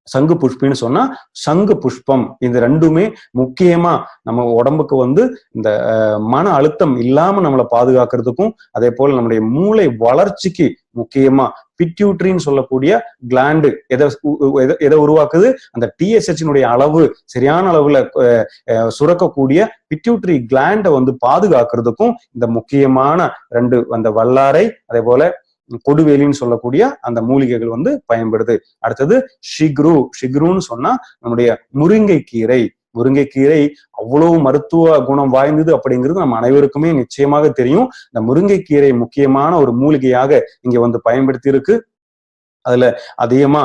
சங்கு புஷ்பின்னு சொன்னா சங்கு புஷ்பம். இந்த ரெண்டுமே முக்கியமா நம்ம உடம்புக்கு இந்த மன அழுத்தம் இல்லாம நம்மளை பாதுகாக்கிறதுக்கும், அதே போல நம்முடைய மூளை வளர்ச்சிக்கு முக்கியமா பிட்யூட்ரின்னு சொல்லக்கூடிய கிளாண்டு எதை உருவாக்குது, அந்த TSH அளவு சரியான அளவுல சுரக்கக்கூடிய பிட்யூட்ரி கிளாண்டை பாதுகாக்கிறதுக்கும் இந்த முக்கியமான 2 அந்த வல்லாரை அதே போல கொடுவேலின்னு சொல்லக்கூடிய அந்த மூலிகைகள் பயன்படுது. அடுத்தது ஷிக்ருன்னு சொன்னா நம்முடைய முருங்கை கீரை. முருங்கைக்கீரை அவ்வளவு மருத்துவ குணம் வாய்ந்தது அப்படிங்கிறது நம்ம அனைவருக்குமே நிச்சயமாக தெரியும். இந்த முருங்கைக்கீரை முக்கியமான ஒரு மூலிகையாக இங்க வந்து பயன்படுத்தி இருக்கு. அதுல அதிகமா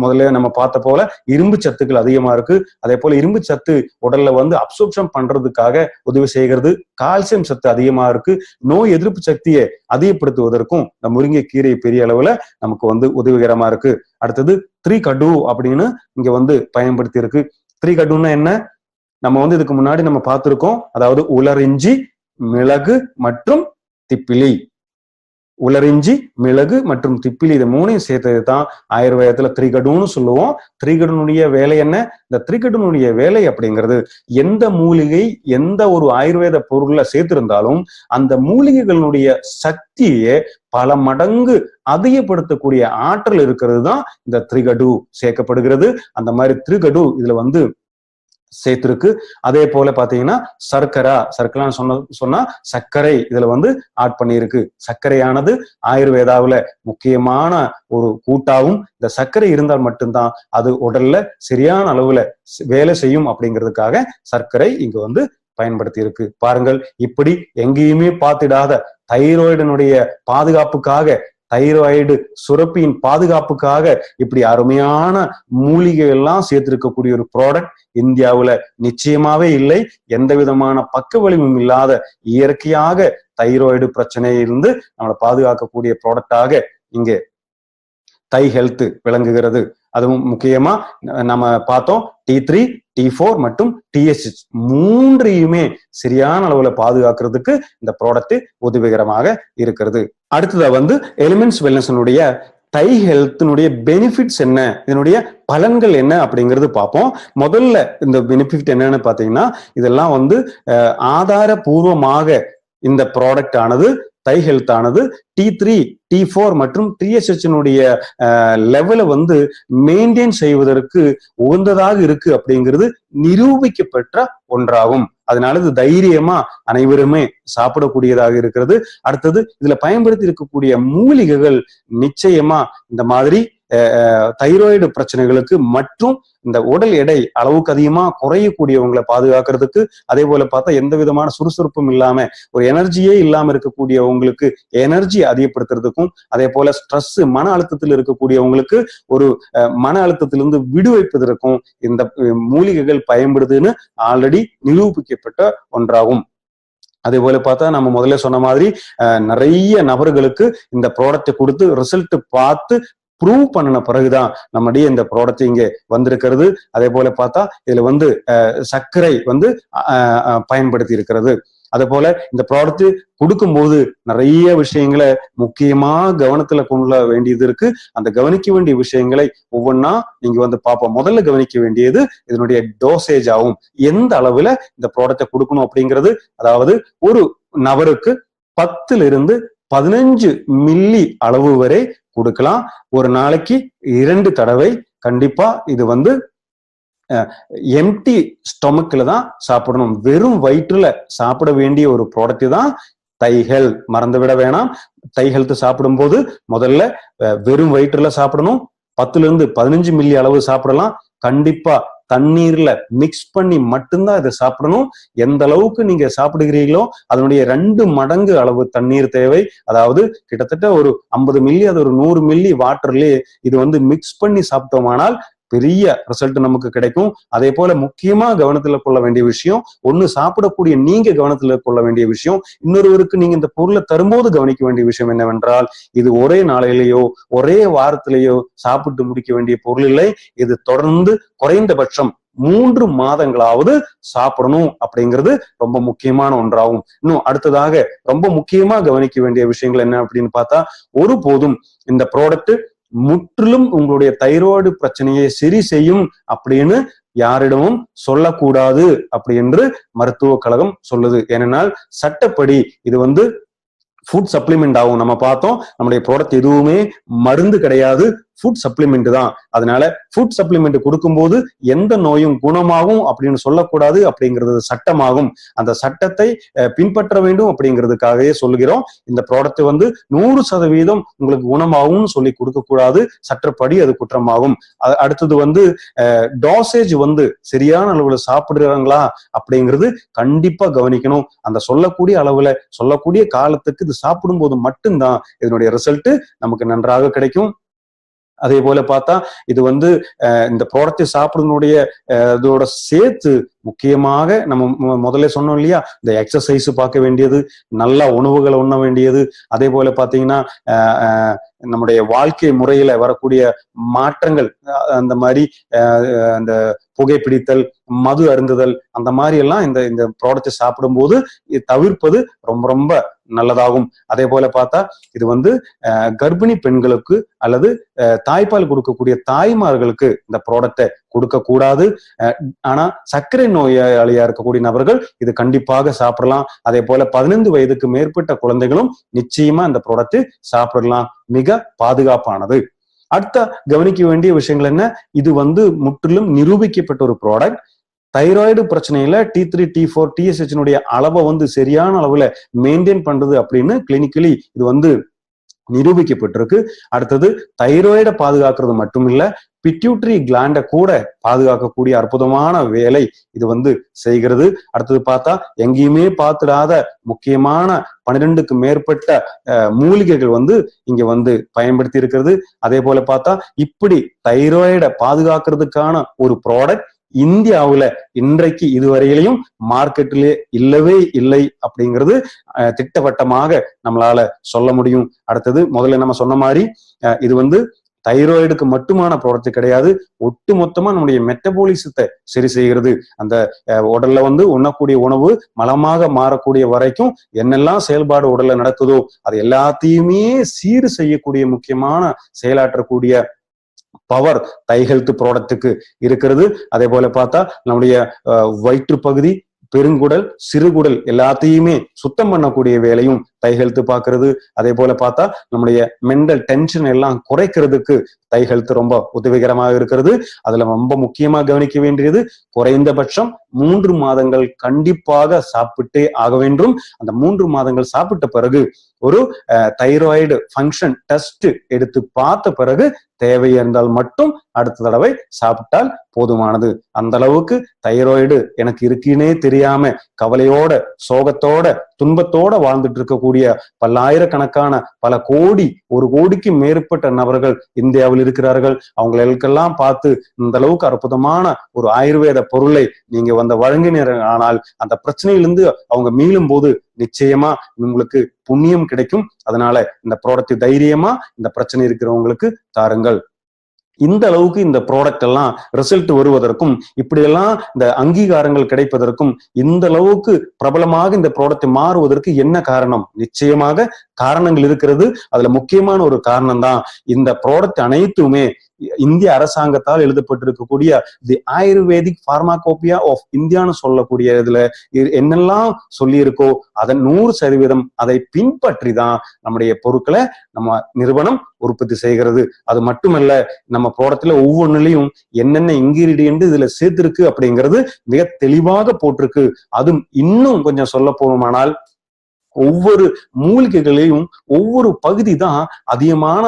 முதல்ல நம்ம பார்த்த போல இரும்பு சத்துக்கள் அதிகமா இருக்கு. அதே போல இரும்பு சத்து உடல்ல வந்து அப்சர்ப்ஷன் பண்றதுக்காக உதவி செய்கிறது. கால்சியம் சத்து அதிகமா இருக்கு. நோய் எதிர்ப்பு சக்தியை அதிகப்படுத்துவதற்கும் இந்த முருங்கைக்கீரை பெரிய அளவுல நமக்கு வந்து உதவிகரமா இருக்கு. அடுத்தது 3 கடு அப்படின்னு இங்க வந்து பயன்படுத்தி இருக்கு. 3 கடுன்னா என்ன? நம்ம வந்து இதுக்கு முன்னாடி நம்ம பார்த்திருக்கோம். அதாவது உலரிஞ்சி, மிளகு மற்றும் திப்பிலி. உலரிஞ்சி, மிளகு மற்றும் திப்பிலி, இது மூணையும் சேர்த்தது தான் ஆயுர்வேதத்துல திரிகடுன்னு சொல்லுவோம். திரிகடுனுடைய வேலை என்ன? இந்த திரிகடுனுடைய வேலை அப்படிங்கிறது எந்த மூலிகை எந்த ஒரு ஆயுர்வேத பொருள்ல சேர்த்திருந்தாலும் அந்த மூலிகைகளுடைய சக்தியை பல மடங்கு அதிகப்படுத்தக்கூடிய ஆற்றல் இருக்கிறது தான் இந்த திரிகடு சேர்க்கப்படுகிறது. அந்த மாதிரி திரிகடு இதுல வந்து சேர்த்திருக்கு. அதே போல பாத்தீங்கன்னா சர்க்கரைன்னு சொன்னா சர்க்கரை இதுல வந்து ஆட் பண்ணியிருக்கு. சர்க்கரையானது ஆயுர்வேதாவுல முக்கியமான ஒரு கூட்டாவும், இந்த சர்க்கரை இருந்தால் மட்டும்தான் அது உடல்ல சரியான அளவுல வேலை செய்யும் அப்படிங்கிறதுக்காக சர்க்கரை இங்க வந்து பயன்படுத்தி இருக்கு. பாருங்கள், இப்படி எங்கேயுமே பார்த்திடாத தைராய்டினுடைய பாதுகாப்புக்காக, தைராய்டு சுரப்பியின் பாதுகாப்புக்காக இப்படி அருமையான மூலிகை எல்லாம் சேர்த்திருக்கக்கூடிய ஒரு ப்ராடக்ட் இந்தியாவுல நிச்சயமாவே இல்லை. எந்த விதமான பக்க விளைவும் இல்லாத இயற்கையாக தைராய்டு பிரச்சனையிலிருந்து நம்மளை பாதுகாக்கக்கூடிய ப்ராடக்டாக இங்கே தை ஹெல்த் விளங்குகிறது. அதுவும் முக்கியமா நம்ம பார்த்தோம் T3, T4 மற்றும் TSH மூன்றையுமே சரியான அளவுல பாதுகாக்கிறதுக்கு இந்த ப்ராடக்ட் உதவிகரமாக இருக்கிறது. அடுத்ததா வந்து எலிமெண்ட்ஸ் வெல்னஸ்னுடைய தை ஹெல்த்தினுடைய பெனிஃபிட்ஸ் என்ன, இதனுடைய பலன்கள் என்ன அப்படிங்கிறது பார்ப்போம். முதல்ல இந்த பெனிஃபிட் என்னன்னு பாத்தீங்கன்னா, இதெல்லாம் வந்து ஆதாரபூர்வமாக இந்த ப்ராடக்ட் ஆனது தை ஹெல்த் ஆனது T3, T4 மற்றும் TSH லெவலை வந்து மெயின்டைன் செய்வதற்கு உகந்ததாக இருக்கு அப்படிங்கிறது நிரூபிக்கப்பட்ட ஒன்றாகும். அதனால இது தைரியமா அனைவருமே சாப்பிடக்கூடியதாக இருக்கிறது. அடுத்தது இதுல பயன்படுத்தி இருக்கக்கூடிய மூலிகைகள் நிச்சயமா இந்த மாதிரி தைராய்டு பிரச்சனைகளுக்கு மற்றும் இந்த உடல் எடை அளவுக்கு அதிகமா குறையக்கூடியவங்களை பாதுகாக்கிறதுக்கு, அதே போல பார்த்தா எந்த விதமான சுறுசுறுப்பும் இல்லாம ஒரு எனர்ஜியே இல்லாம இருக்கக்கூடியவங்களுக்கு எனர்ஜி அதிகப்படுத்துறதுக்கும், அதே போல ஸ்ட்ரெஸ் மன அழுத்தத்தில் இருக்கக்கூடியவங்களுக்கு ஒரு மன அழுத்தத்திலிருந்து விடுவிப்பதற்கும் இந்த மூலிகைகள் பயன்படுதுன்னு ஆல்ரெடி நிரூபிக்கப்பட்ட ஒன்றாகும். அதே போல பார்த்தா நம்ம முதல்ல சொன்ன மாதிரி நிறைய நபர்களுக்கு இந்த ப்ராடக்டை கொடுத்து ரிசல்ட் பார்த்து ப்ரூவ் பண்ணின பிறகுதான் நம்முடைய இந்த ப்ராடக்ட் இங்க வந்திருக்கிறது. அதே போல பார்த்தா இதுல வந்து சர்க்கரை வந்து பயன்படுத்தி இருக்கிறது. அதே போல இந்த ப்ராடக்ட் கொடுக்கும்போது நிறைய விஷயங்களை முக்கியமா கவனத்துல கொள்ள வேண்டியது இருக்கு. அந்த கவனிக்க வேண்டிய விஷயங்களை ஒவ்வொன்னா நீங்க வந்து பார்ப்போம். முதல்ல கவனிக்க வேண்டியது இதனுடைய டோசேஜ் ஆகும். எந்த அளவுல இந்த ப்ராடக்டை கொடுக்கணும் அப்படிங்கிறது, அதாவது ஒரு நபருக்கு 10 to 15 மில்லி அளவு வரை கொடுக்கலாம். ஒரு நாளைக்கு 2 தடவை கண்டிப்பா இது வந்து எம்டி ஸ்டொமக்ல தான் சாப்பிடணும். வெறும் வயிற்றுல சாப்பிட வேண்டிய ஒரு ப்ராடக்ட் தான் தை ஹெல்த். மறந்து விட வேணாம். தை ஹெல்த் சாப்பிடும் போது முதல்ல வெறும் வயிற்றுல சாப்பிடணும். 10 to 15 மில்லி அளவு சாப்பிடலாம். கண்டிப்பா தண்ணீர்ல மிக்ஸ் பண்ணி மட்டும்தான் இதை சாப்பிடணும். எந்த அளவுக்கு நீங்க சாப்பிடுகிறீங்களோ அதனுடைய 2 மடங்கு அளவு தண்ணீர் தேவை. அதாவது கிட்டத்தட்ட ஒரு 50 மில்லி, அது ஒரு 100 மில்லி வாட்டர்லயே இது வந்து மிக்ஸ் பண்ணி சாப்பிட்டோமானால் பெரிய ரிசல்ட் நமக்கு கிடைக்கும். அதே போல முக்கியமா கவனத்துல கொள்ள வேண்டிய விஷயம், ஒண்ணு சாப்பிடக்கூடிய நீங்க கவனத்துல கொள்ள வேண்டிய விஷயம், இன்னொருவருக்கு நீங்க இந்த பொருளை தரும்போது கவனிக்க வேண்டிய விஷயம் என்னவென்றால், இது ஒரே நாளையிலேயோ ஒரே வாரத்திலேயோ சாப்பிட்டு முடிக்க வேண்டிய பொருள் இல்லை. இது தொடர்ந்து குறைந்தபட்சம் 3 மாதங்களாவது சாப்பிடணும் அப்படிங்கிறது ரொம்ப முக்கியமான ஒன்றாகும். இன்னும் அடுத்ததாக ரொம்ப முக்கியமா கவனிக்க வேண்டிய விஷயங்கள் என்ன அப்படின்னு பார்த்தா, ஒருபோதும் இந்த ப்ராடக்ட் முற்றிலும் உங்களுடைய தைராய்டு பிரச்சனையை சரி செய்யும் அப்படின்னு யாரிடமும் சொல்லக்கூடாது அப்படி என்று மருத்துவ கழகம் சொல்லுது. ஏனென்றால் சட்டப்படி இது வந்து ஃபுட் சப்ளிமெண்ட் ஆகும். நம்ம பார்த்தோம், நம்முடைய ப்ராடக்ட் எதுவுமே மருந்து கிடையாது, ஃபுட் சப்ளிமெண்ட் தான். அதனால ஃபுட் சப்ளிமெண்ட் கொடுக்கும்போது எந்த நோயும் குணமாகும் அப்படின்னு சொல்லக்கூடாது அப்படிங்கிறது சட்டமாகும். அந்த சட்டத்தை பின்பற்ற வேண்டும் அப்படிங்கிறதுக்காகவே சொல்லுகிறோம். இந்த ப்ராடக்ட் வந்து 100% உங்களுக்கு குணமாகும் சொல்லி கொடுக்க கூடாது, சட்டப்படி அது குற்றமாகும். அடுத்தது வந்து டோசேஜ் வந்து சரியான அளவுல சாப்பிடுறாங்களா அப்படிங்கிறது கண்டிப்பா கவனிக்கணும். அந்த சொல்லக்கூடிய அளவுல சொல்லக்கூடிய காலத்துக்கு இது சாப்பிடும் போது மட்டும்தான் இதனுடைய ரிசல்ட் நமக்கு நன்றாக கிடைக்கும். அதே போல பார்த்தா இது வந்து இந்த ப்ராடக்ட் சாப்பிடுறதுடைய இதோட சேர்த்து முக்கியமாக நம்ம முதல்ல சொன்னோம் இல்லையா, இந்த எக்ஸசைஸ் பார்க்க வேண்டியது, நல்ல உணவுகளை உண்ண வேண்டியது, அதே போல பாத்தீங்கன்னா நம்முடைய வாழ்க்கை முறையில வரக்கூடிய மாற்றங்கள், அந்த மாதிரி அந்த புகைப்பிடித்தல், மது அருந்துதல், அந்த மாதிரி எல்லாம் இந்த ப்ராடக்ட் சாப்பிடும் போது தவிர்ப்பது ரொம்ப ரொம்ப நல்லதாகும். அதே போல பார்த்தா இது வந்து கர்ப்பிணி பெண்களுக்கு அல்லது தாய்ப்பால் கொடுக்கக்கூடிய தாய்மார்களுக்கு இந்த ப்ராடக்டை கொடுக்க கூடாது. ஆனா சர்க்கரை நோயாளியா இருக்கக்கூடிய நபர்கள் இது கண்டிப்பாக சாப்பிடலாம். அதே போல 15 வயதுக்கு மேற்பட்ட குழந்தைகளும் நிச்சயமா இந்த ப்ராடக்ட் சாப்பிடலாம். மிக பாதுகாப்பானது. அடுத்த கவனிக்க வேண்டிய விஷயங்கள் என்ன, இது வந்து முற்றிலும் நிரூபிக்கப்பட்ட ஒரு ப்ராடக்ட். தைராய்டு பிரச்சனையில T3, T4, TSH அளவை வந்து சரியான அளவுல மெயின்டைன் பண்றது அப்படின்னு கிளினிக்கலி இது வந்து நிரூபிக்கப்பட்டிருக்கு. அடுத்தது தைராய்டை பாதுகாக்கிறது மட்டும் இல்ல, பிட்யூட்டரி கிளாண்ட கூட பாதுகாக்கக்கூடிய அற்புதமான வேலை இது வந்து செய்கிறது. அடுத்தது பார்த்தா எங்கேயுமே பார்த்துடாத முக்கியமான 12க்கு மேற்பட்ட மூலிகைகள் வந்து இங்க வந்து பயன்படுத்தி இருக்கிறது. அதே போல பார்த்தா இப்படி தைராய்டை பாதுகாக்கிறதுக்கான ஒரு ப்ராடக்ட் இந்தியாவுல இன்றைக்கு இதுவரையிலையும் மார்க்கெட்டிலே இல்லவே இல்லை அப்படிங்கிறது திட்டவட்டமாக நம்மளால சொல்ல முடியும். அடுத்தது முதல்ல நம்ம சொன்ன மாதிரி இது வந்து தைராய்டுக்கு மட்டுமான ப்ராடக்ட் கிடையாது, ஒட்டு மொத்தமா நம்முடைய மெட்டபாலிசத்தை சரி செய்கிறது. அந்த உடல்ல வந்து உண்ணக்கூடிய உணவு மலமாக மாறக்கூடிய வரைக்கும் என்னெல்லாம் செயல்பாடு உடல்ல நடக்குதோ அது எல்லாத்தையுமே சீர் செய்யக்கூடிய முக்கியமான செயலாற்றக்கூடிய பவர் தை ஹெல்த் ப்ராடக்ட்டுக்கு இருக்கிறது. அதே போல பார்த்தா நம்முடைய வயிற்று பகுதி, பெருங்குடல், சிறுகுடல் எல்லாத்தையுமே சுத்தம் பண்ணக்கூடிய வேலையும் தை ஹெல்த் பாக்குறது. அதே போல பார்த்தா நம்முடைய மென்டல் டென்ஷன் எல்லாம் குறைக்கிறதுக்கு தை ஹெல்த் ரொம்ப உதவிகரமாக இருக்கிறது. அதுல ரொம்ப முக்கியமா கவனிக்க வேண்டியது, குறைந்தபட்சம் 3 மாதங்கள் கண்டிப்பாக சாப்பிட்டே ஆக வேண்டும். அந்த 3 மாதங்கள் சாப்பிட்ட பிறகு ஒரு தைராய்டு ஃபங்க்ஷன் டெஸ்ட் எடுத்து பார்த்த பிறகு தேவை இருந்தால் மட்டும் அடுத்த தடவை சாப்பிட்டால் போதுமானது. அந்த அளவுக்கு தைராய்டு எனக்கு இருக்குன்னே தெரியாம கவலையோட, சோகத்தோட, துன்பத்தோட வாழ்ந்துட்டு இருக்கக்கூடிய பல்லாயிரக்கணக்கான, பல கோடி, 1 கோடிக்கு மேற்பட்ட நபர்கள் இந்தியாவில் இருக்கிறார்கள். அவங்களுக்கெல்லாம் பார்த்து இந்த அளவுக்கு அற்புதமான ஒரு ஆயுர்வேத பொருளை நீங்க வந்து வழங்கினர் ஆனால் அந்த பிரச்சனையிலிருந்து அவங்க மீளும் போது நிச்சயமா உங்களுக்கு புண்ணியம் கிடைக்கும். அதனால இந்த ப்ராடக்ட் தைரியமா இந்த பிரச்சனை இருக்கிறவங்களுக்கு தாருங்கள். இந்த அளவுக்கு இந்த ப்ராடக்ட் எல்லாம் ரிசல்ட் வருவதற்கும், இப்படியெல்லாம் இந்த அங்கீகாரங்கள் கிடைப்பதற்கும், இந்த அளவுக்கு பிரபலமாக இந்த ப்ராடக்ட் மாறுவதற்கு என்ன காரணம்? நிச்சயமாக காரணங்கள் இருக்கிறது. அதுல முக்கியமான ஒரு காரணம் தான் இந்த ப்ராடக்ட் அனைத்துமே இந்திய அரசாங்கத்தால் எழுதப்பட்டிருக்கக்கூடிய தி ஆயுர்வேதிக் பார்மாகோபியா ஆஃப் இந்தியான்னு சொல்லக்கூடிய இதுல என்னெல்லாம் சொல்லி இருக்கோ அதன் 100% அதை பின்பற்றி தான் நம்முடைய பொருட்களை நம்ம நிறுவனம் உற்பத்தி செய்கிறது. அது மட்டுமல்ல, நம்ம ப்ராடக்ட்ல ஒவ்வொன்றிலையும் என்னென்ன இன்கிரீடியன்ட் இதுல சேர்த்திருக்கு அப்படிங்கிறது மிக தெளிவாக போட்டிருக்கு. அதுவும் இன்னும் கொஞ்சம் சொல்ல போனோமானால் ஒவ்வொரு மூலிகைகளையும் ஒவ்வொரு பகுதி தான் அதிகமான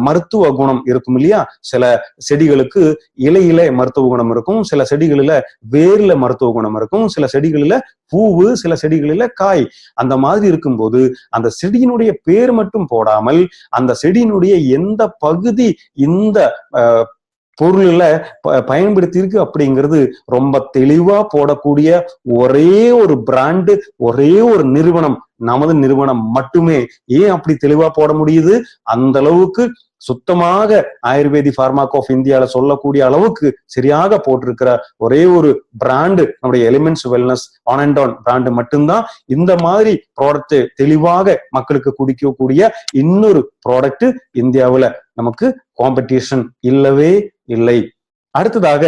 மருத்துவ குணம் இருக்கும் இல்லையா. சில செடிகளுக்கு இலையில மருத்துவ குணம் இருக்கும், சில செடிகளில வேர்ல மருத்துவ குணம் இருக்கும், சில செடிகளில பூவு, சில செடிகளில காய். அந்த மாதிரி இருக்கும்போது அந்த செடியினுடைய பேர் மட்டும் போடாமல் அந்த செடியினுடைய எந்த பகுதி இந்த பொருள்ல பயன்படுத்தி இருக்கு அப்படிங்கிறது ரொம்ப தெளிவா போடக்கூடிய ஒரே ஒரு பிராண்டு, ஒரே ஒரு நிறுவனம், நமது நிறுவனம் மட்டுமே. ஏன் அப்படி தெளிவா போட முடியுது? அந்த அளவுக்கு சுத்தமாக ஆயுர்வேதி பார்மாகோ ஆஃப் இந்தியால சொல்லக்கூடிய அளவுக்கு சரியாக போட்டிருக்கிற ஒரே ஒரு பிராண்டு நம்முடைய elements wellness on and on brand மட்டும்தான். இந்த மாதிரி ப்ராடக்ட் தெளிவாக மக்களுக்கு குடிக்கக்கூடிய இன்னொரு ப்ராடக்ட் இந்தியாவுல நமக்கு காம்படிஷன் இல்லவே இல்லை. அடுத்ததாக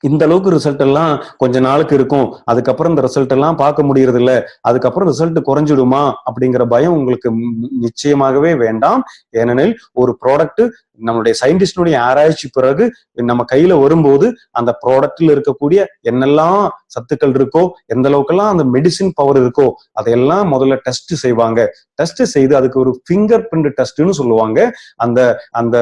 இந்த அளவுக்கு ரிசல்ட் எல்லாம் கொஞ்ச நாளுக்கு இருக்கும், அதுக்கப்புறம் இந்த ரிசல்ட் எல்லாம் பார்க்க முடியறது இல்ல, அதுக்கப்புறம் ரிசல்ட் குறைஞ்சிடுமா அப்படிங்கிற பயம் உங்களுக்கு நிச்சயமாகவே வேண்டாம். ஏனெனில் ஒரு ப்ராடக்ட் நம்மளுடைய சயின்டிஸ்டுடைய ஆராய்ச்சி பிறகு நம்ம கையில வரும்போது அந்த ப்ராடக்ட்ல இருக்கக்கூடிய என்னெல்லாம் சத்துக்கள் இருக்கோ, எந்த அளவுக்கெல்லாம் அந்த மெடிசின் பவர் இருக்கோ அதையெல்லாம் முதல்ல டெஸ்ட் செய்வாங்க. டெஸ்ட் செய்து அதுக்கு ஒரு ஃபிங்கர் பிரிண்ட் டெஸ்ட்னு சொல்லுவாங்க. அந்த அந்த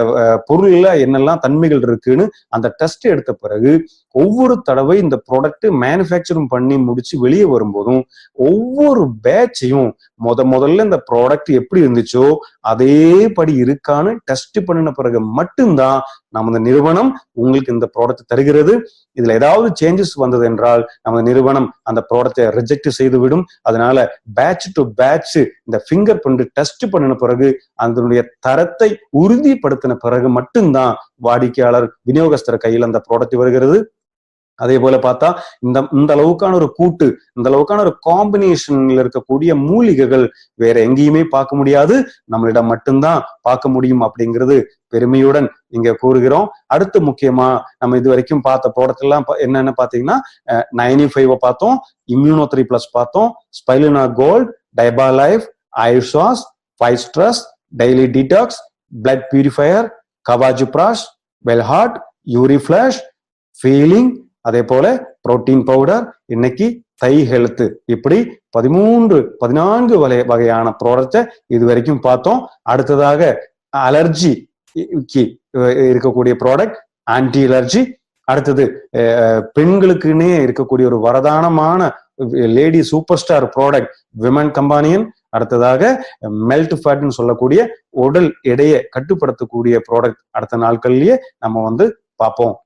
பொருள்ல என்னெல்லாம் தன்மைகள் இருக்குன்னு அந்த டெஸ்ட் எடுத்த பிறகு ஒவ்வொரு தடவை இந்த ப்ராடக்ட் மேனுஃபேக்சரிங் பண்ணி முடிச்சு வெளியே வரும்போதும் ஒவ்வொரு பேட்சையும் முதல்ல இந்த ப்ராடக்ட் எப்படி இருந்துச்சோ அதேபடி இருக்கான்னு டெஸ்ட் பண்ணின பிறகு மட்டும்தான் நமது நிறுவனம் உங்களுக்கு இந்த ப்ராடக்ட் தருகிறது. இதுல ஏதாவது சேஞ்சஸ் வந்தது என்றால் நமது நிறுவனம் அந்த ப்ராடக்டை ரிஜெக்ட் செய்துவிடும். அதனால பேட்ச் டு பேட்ச் இந்த ஃபிங்கர் பிரிண்ட் டெஸ்ட் பண்ணின பிறகு அதனுடைய தரத்தை உறுதிப்படுத்தின பிறகு மட்டும்தான் வாடிக்கையாளர் விநியோகஸ்தர் கையில் அந்த ப்ராடக்ட் வருகிறது. அதே போல பார்த்தா இந்த அளவுக்கான ஒரு கூட்டு, இந்த அளவுக்கான ஒரு காம்பினேஷன்ல இருக்கக்கூடிய மூலிகைகள் வேற எங்கேயுமே பார்க்க முடியாது, நம்மளிடம் மட்டும்தான் பார்க்க முடியும் அப்படிங்கிறது பெருமையுடன் இங்க கூறுகிறோம். அடுத்து முக்கியமா நம்ம இது வரைக்கும் பார்த்த ப்ராடக்ட் எல்லாம் என்னென்ன பாத்தீங்கன்னா 95 பார்த்தோம், இம்யூனோ 3+ பார்த்தோம், ஸ்பைலுனா கோல்ட், டைபா லைஃப், ஆயுஷ்வாஸ், ஃபைஸ்ட்ரஸ், டெய்லி டீடாக்ஸ், பிளட் பியூரிஃபையர், கவாஜு பிராஷ், வெல்ஹார்ட், யூரி ஃபிளாஷ், ஃபீலிங், அதே போல புரோட்டீன் பவுடர், இன்னைக்கு தை ஹெல்த், இப்படி 14 வகையான ப்ராடக்டை இது வரைக்கும் பார்த்தோம். அடுத்ததாக அலர்ஜிக்கு இருக்கக்கூடிய ப்ராடக்ட் ஆன்டி அலர்ஜி, அடுத்தது பெண்களுக்குன்னே இருக்கக்கூடிய ஒரு வரதானமான lady super star product women companion, அடுத்ததாக மெல்ட் ஃபேட்னு சொல்லக்கூடிய உடல் எடையை கட்டுப்படுத்தக்கூடிய ப்ராடக்ட் அடுத்த நாட்கள்லயே நம்ம பார்ப்போம்.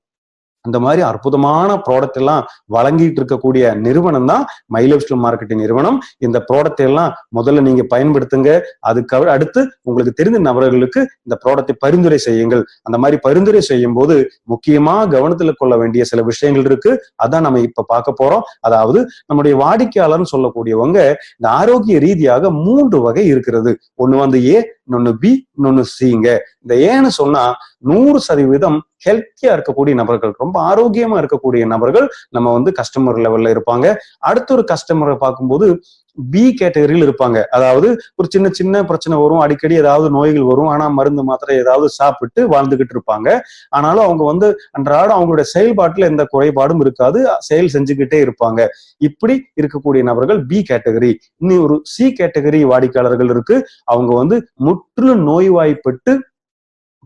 அந்த மாதிரி அற்புதமான ப்ராடக்ட் எல்லாம் வழங்கிட்டு இருக்கக்கூடிய நிறுவனம் தான் மை லைஃப் ஸ்டைல் மார்க்கெட்டிங் நிறுவனம். இந்த ப்ராடக்ட் எல்லாம் முதல்ல நீங்க பயன்படுத்துங்க. அதுக்கு அடுத்து உங்களுக்கு தெரிந்த நபர்களுக்கு இந்த ப்ராடக்டை பரிந்துரை செய்யுங்கள். அந்த மாதிரி பரிந்துரை செய்யும் போது முக்கியமா கவனத்துல கொள்ள வேண்டிய சில விஷயங்கள் இருக்கு. அதான் நம்ம இப்ப பார்க்க போறோம். அதாவது நம்முடைய வாடிக்கையாளர்னு சொல்லக்கூடியவங்க இந்த ஆரோக்கிய ரீதியாக 3 வகை இருக்கிறது. ஒண்ணு ஏ, இன்னொன்னு பி, இன்னொன்னு சிங்க. இந்த ஏன்னு சொன்னா 100% ஹெல்த்தியா இருக்கக்கூடிய நபர்கள், ரொம்ப ஆரோக்கியமா இருக்கக்கூடிய நபர்கள் நம்ம கஸ்டமர் லெவல்ல இருப்பாங்க. அடுத்த ஒரு கஸ்டமரை பார்க்கும்போது பி கேட்டகரியில் இருப்பாங்க. அதாவது ஒரு சின்ன சின்ன பிரச்சனை வரும், அடிக்கடி ஏதாவது நோய்கள் வரும், ஆனா மருந்து மாத்திரை ஏதாவது சாப்பிட்டு வாழ்ந்துகிட்டு இருப்பாங்க. ஆனாலும் அவங்க அன்றாடம் அவங்களுடைய செயல்பாட்டுல எந்த குறைபாடும் இருக்காது, செயல் செஞ்சுக்கிட்டே இருப்பாங்க. இப்படி இருக்கக்கூடிய நபர்கள் பி கேட்டகரி. இன்னும் ஒரு சி கேட்டகரி வாடிக்கையாளர்கள் இருக்கு. அவங்க முற்றிலும் நோய்வாய்ப்பட்டு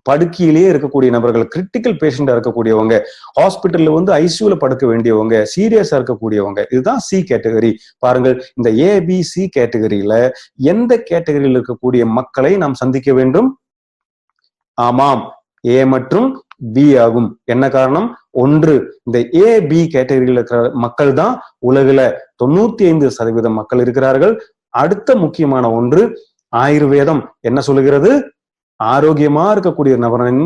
படுக்கையிலேயே இருக்கக்கூடிய நபர்கள், கிரிட்டிக்கல் பேஷண்டா இருக்கக்கூடியவங்க, ஹாஸ்பிட்டல்ல ஐசியூல படுக்க வேண்டியவங்க, சீரியஸா இருக்கக்கூடியவங்க, இதுதான் சி கேட்டகரி. பாருங்கள், இந்த ஏபிசி கேட்டகரியில எந்த கேட்டகரியில் இருக்கக்கூடிய மக்களை நாம் சந்திக்க வேண்டும்? ஆமாம், ஏ மற்றும் பி ஆகும். என்ன காரணம்? ஒன்று, இந்த ஏ பி கேட்டகரியில் இருக்கிற மக்கள் தான் உலகில 95% மக்கள் இருக்கிறார்கள். அடுத்த முக்கியமான ஒன்று, ஆயுர்வேதம் என்ன சொல்லுகிறது? ஆரோக்கியமா இருக்கக்கூடிய நபரின்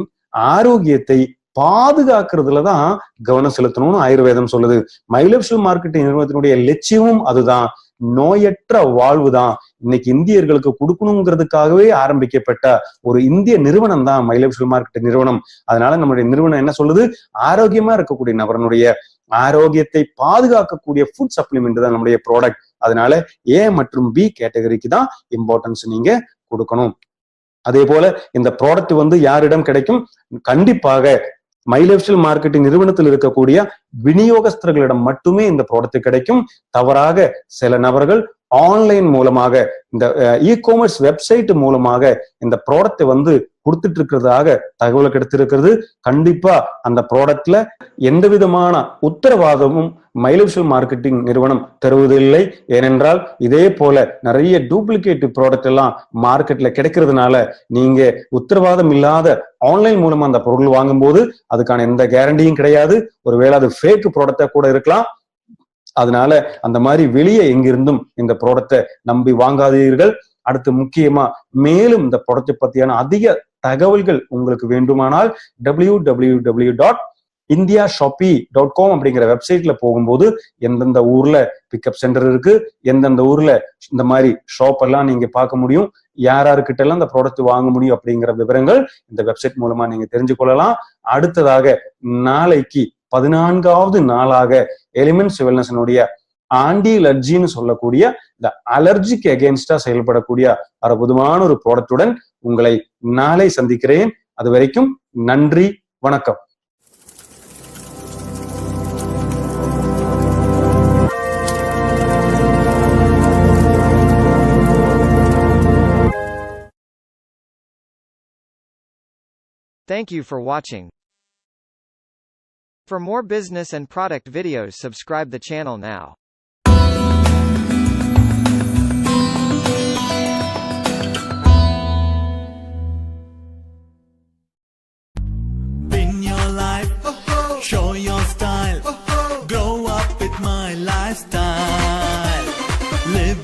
ஆரோக்கியத்தை பாதுகாக்கிறதுலதான் கவனம் செலுத்தணும்னு ஆயுர்வேதம் சொல்லுது. மை லைஃப் ஸ்டைல் மார்க்கெட்டிங் நிறுவனத்தினுடைய லட்சியமும் அதுதான், நோயற்ற வாழ்வு தான். இன்னைக்கு இந்தியர்களுக்கு கொடுக்கணுங்கிறதுக்காகவே ஆரம்பிக்கப்பட்ட ஒரு இந்திய நிறுவனம் தான் மை லைஃப் ஸ்டைல் மார்க்கெட்டிங் நிறுவனம். அதனால நம்மளுடைய நிறுவனம் என்ன சொல்லுது? ஆரோக்கியமா இருக்கக்கூடிய நபரனுடைய ஆரோக்கியத்தை பாதுகாக்கக்கூடிய ஃபுட் சப்ளிமெண்ட் தான் நம்முடைய ப்ராடக்ட். அதனால ஏ மற்றும் பி கேட்டகரிக்கு தான் இம்பார்ட்டன்ஸ் நீங்க கொடுக்கணும். அதே போல இந்த ப்ராடக்ட் யாரிடம் கிடைக்கும்? கண்டிப்பாக மை லைஃப் ஸ்டைல் மார்க்கெட்டிங் நிறுவனத்தில் இருக்கக்கூடிய விநியோகஸ்தர்களிடம் மட்டுமே இந்த ப்ராடக்ட் கிடைக்கும். தவறாக சில நபர்கள் ஆன்லைன் மூலமாக, இந்த இ-காமர்ஸ் வெப்சைட் மூலமாக இந்த ப்ராடக்ட் கொடுத்துட்டு இருக்கிறதாக தகவல் கிடைத்திருக்கிறது. கண்டிப்பா அந்த ப்ராடக்ட்ல எந்த விதமான உத்தரவாதமும் மை லைஃப் ஸ்டைல் மார்க்கெட்டிங் நிறுவனம் தருவதில்லை. ஏனென்றால் இதே போல நிறைய டூப்ளிகேட் ப்ராடக்ட் எல்லாம் மார்க்கெட்ல கிடைக்கிறதுனால நீங்க உத்தரவாதம் இல்லாத ஆன்லைன் மூலமா அந்த பொருள் வாங்கும் போது அதுக்கான எந்த கேரண்டியும் கிடையாது. ஒருவேளை அது ஃபேக் ப்ராடக்டா கூட இருக்கலாம். அதனால அந்த மாதிரி வெளியே எங்கிருந்தும் இந்த ப்ராடக்டை நம்பி வாங்காதீர்கள். அடுத்து முக்கியமா மேலும் இந்த ப்ராடக்ட் பத்தியான அதிக தகவல்கள் உங்களுக்கு வேண்டுமானால் www.indiashopee.com அப்படிங்கிற வெப்சைட்ல போகும்போது எந்தெந்த ஊர்ல பிக்கப் சென்டர் இருக்கு, எந்தெந்த ஊர்ல இந்த மாதிரி ஷாப் எல்லாம் நீங்க பார்க்க முடியும், யார்கிட்ட எல்லாம் இந்த ப்ராடக்ட் வாங்க முடியும் அப்படிங்கிற விவரங்கள் இந்த வெப்சைட் மூலமா நீங்க தெரிஞ்சு கொள்ளலாம். அடுத்ததாக நாளைக்கு 14வது நாளாக எலிமெண்ட்ஸ் வெல்னஸ்னுடைய ஆன்டி அலர்ஜின்னு சொல்லக்கூடிய இந்த அலர்ஜிக்கு அகேன்ஸ்டா செயல்படக்கூடிய அற்புதமான ஒரு ப்ராடக்டுடன் உங்களை நாளை சந்திக்கிறேன். அது வரைக்கும் நன்றி, வணக்கம். Thank you for watching. For more business and product videos, subscribe the channel now. Win your life, show your style, grow up with my lifestyle, live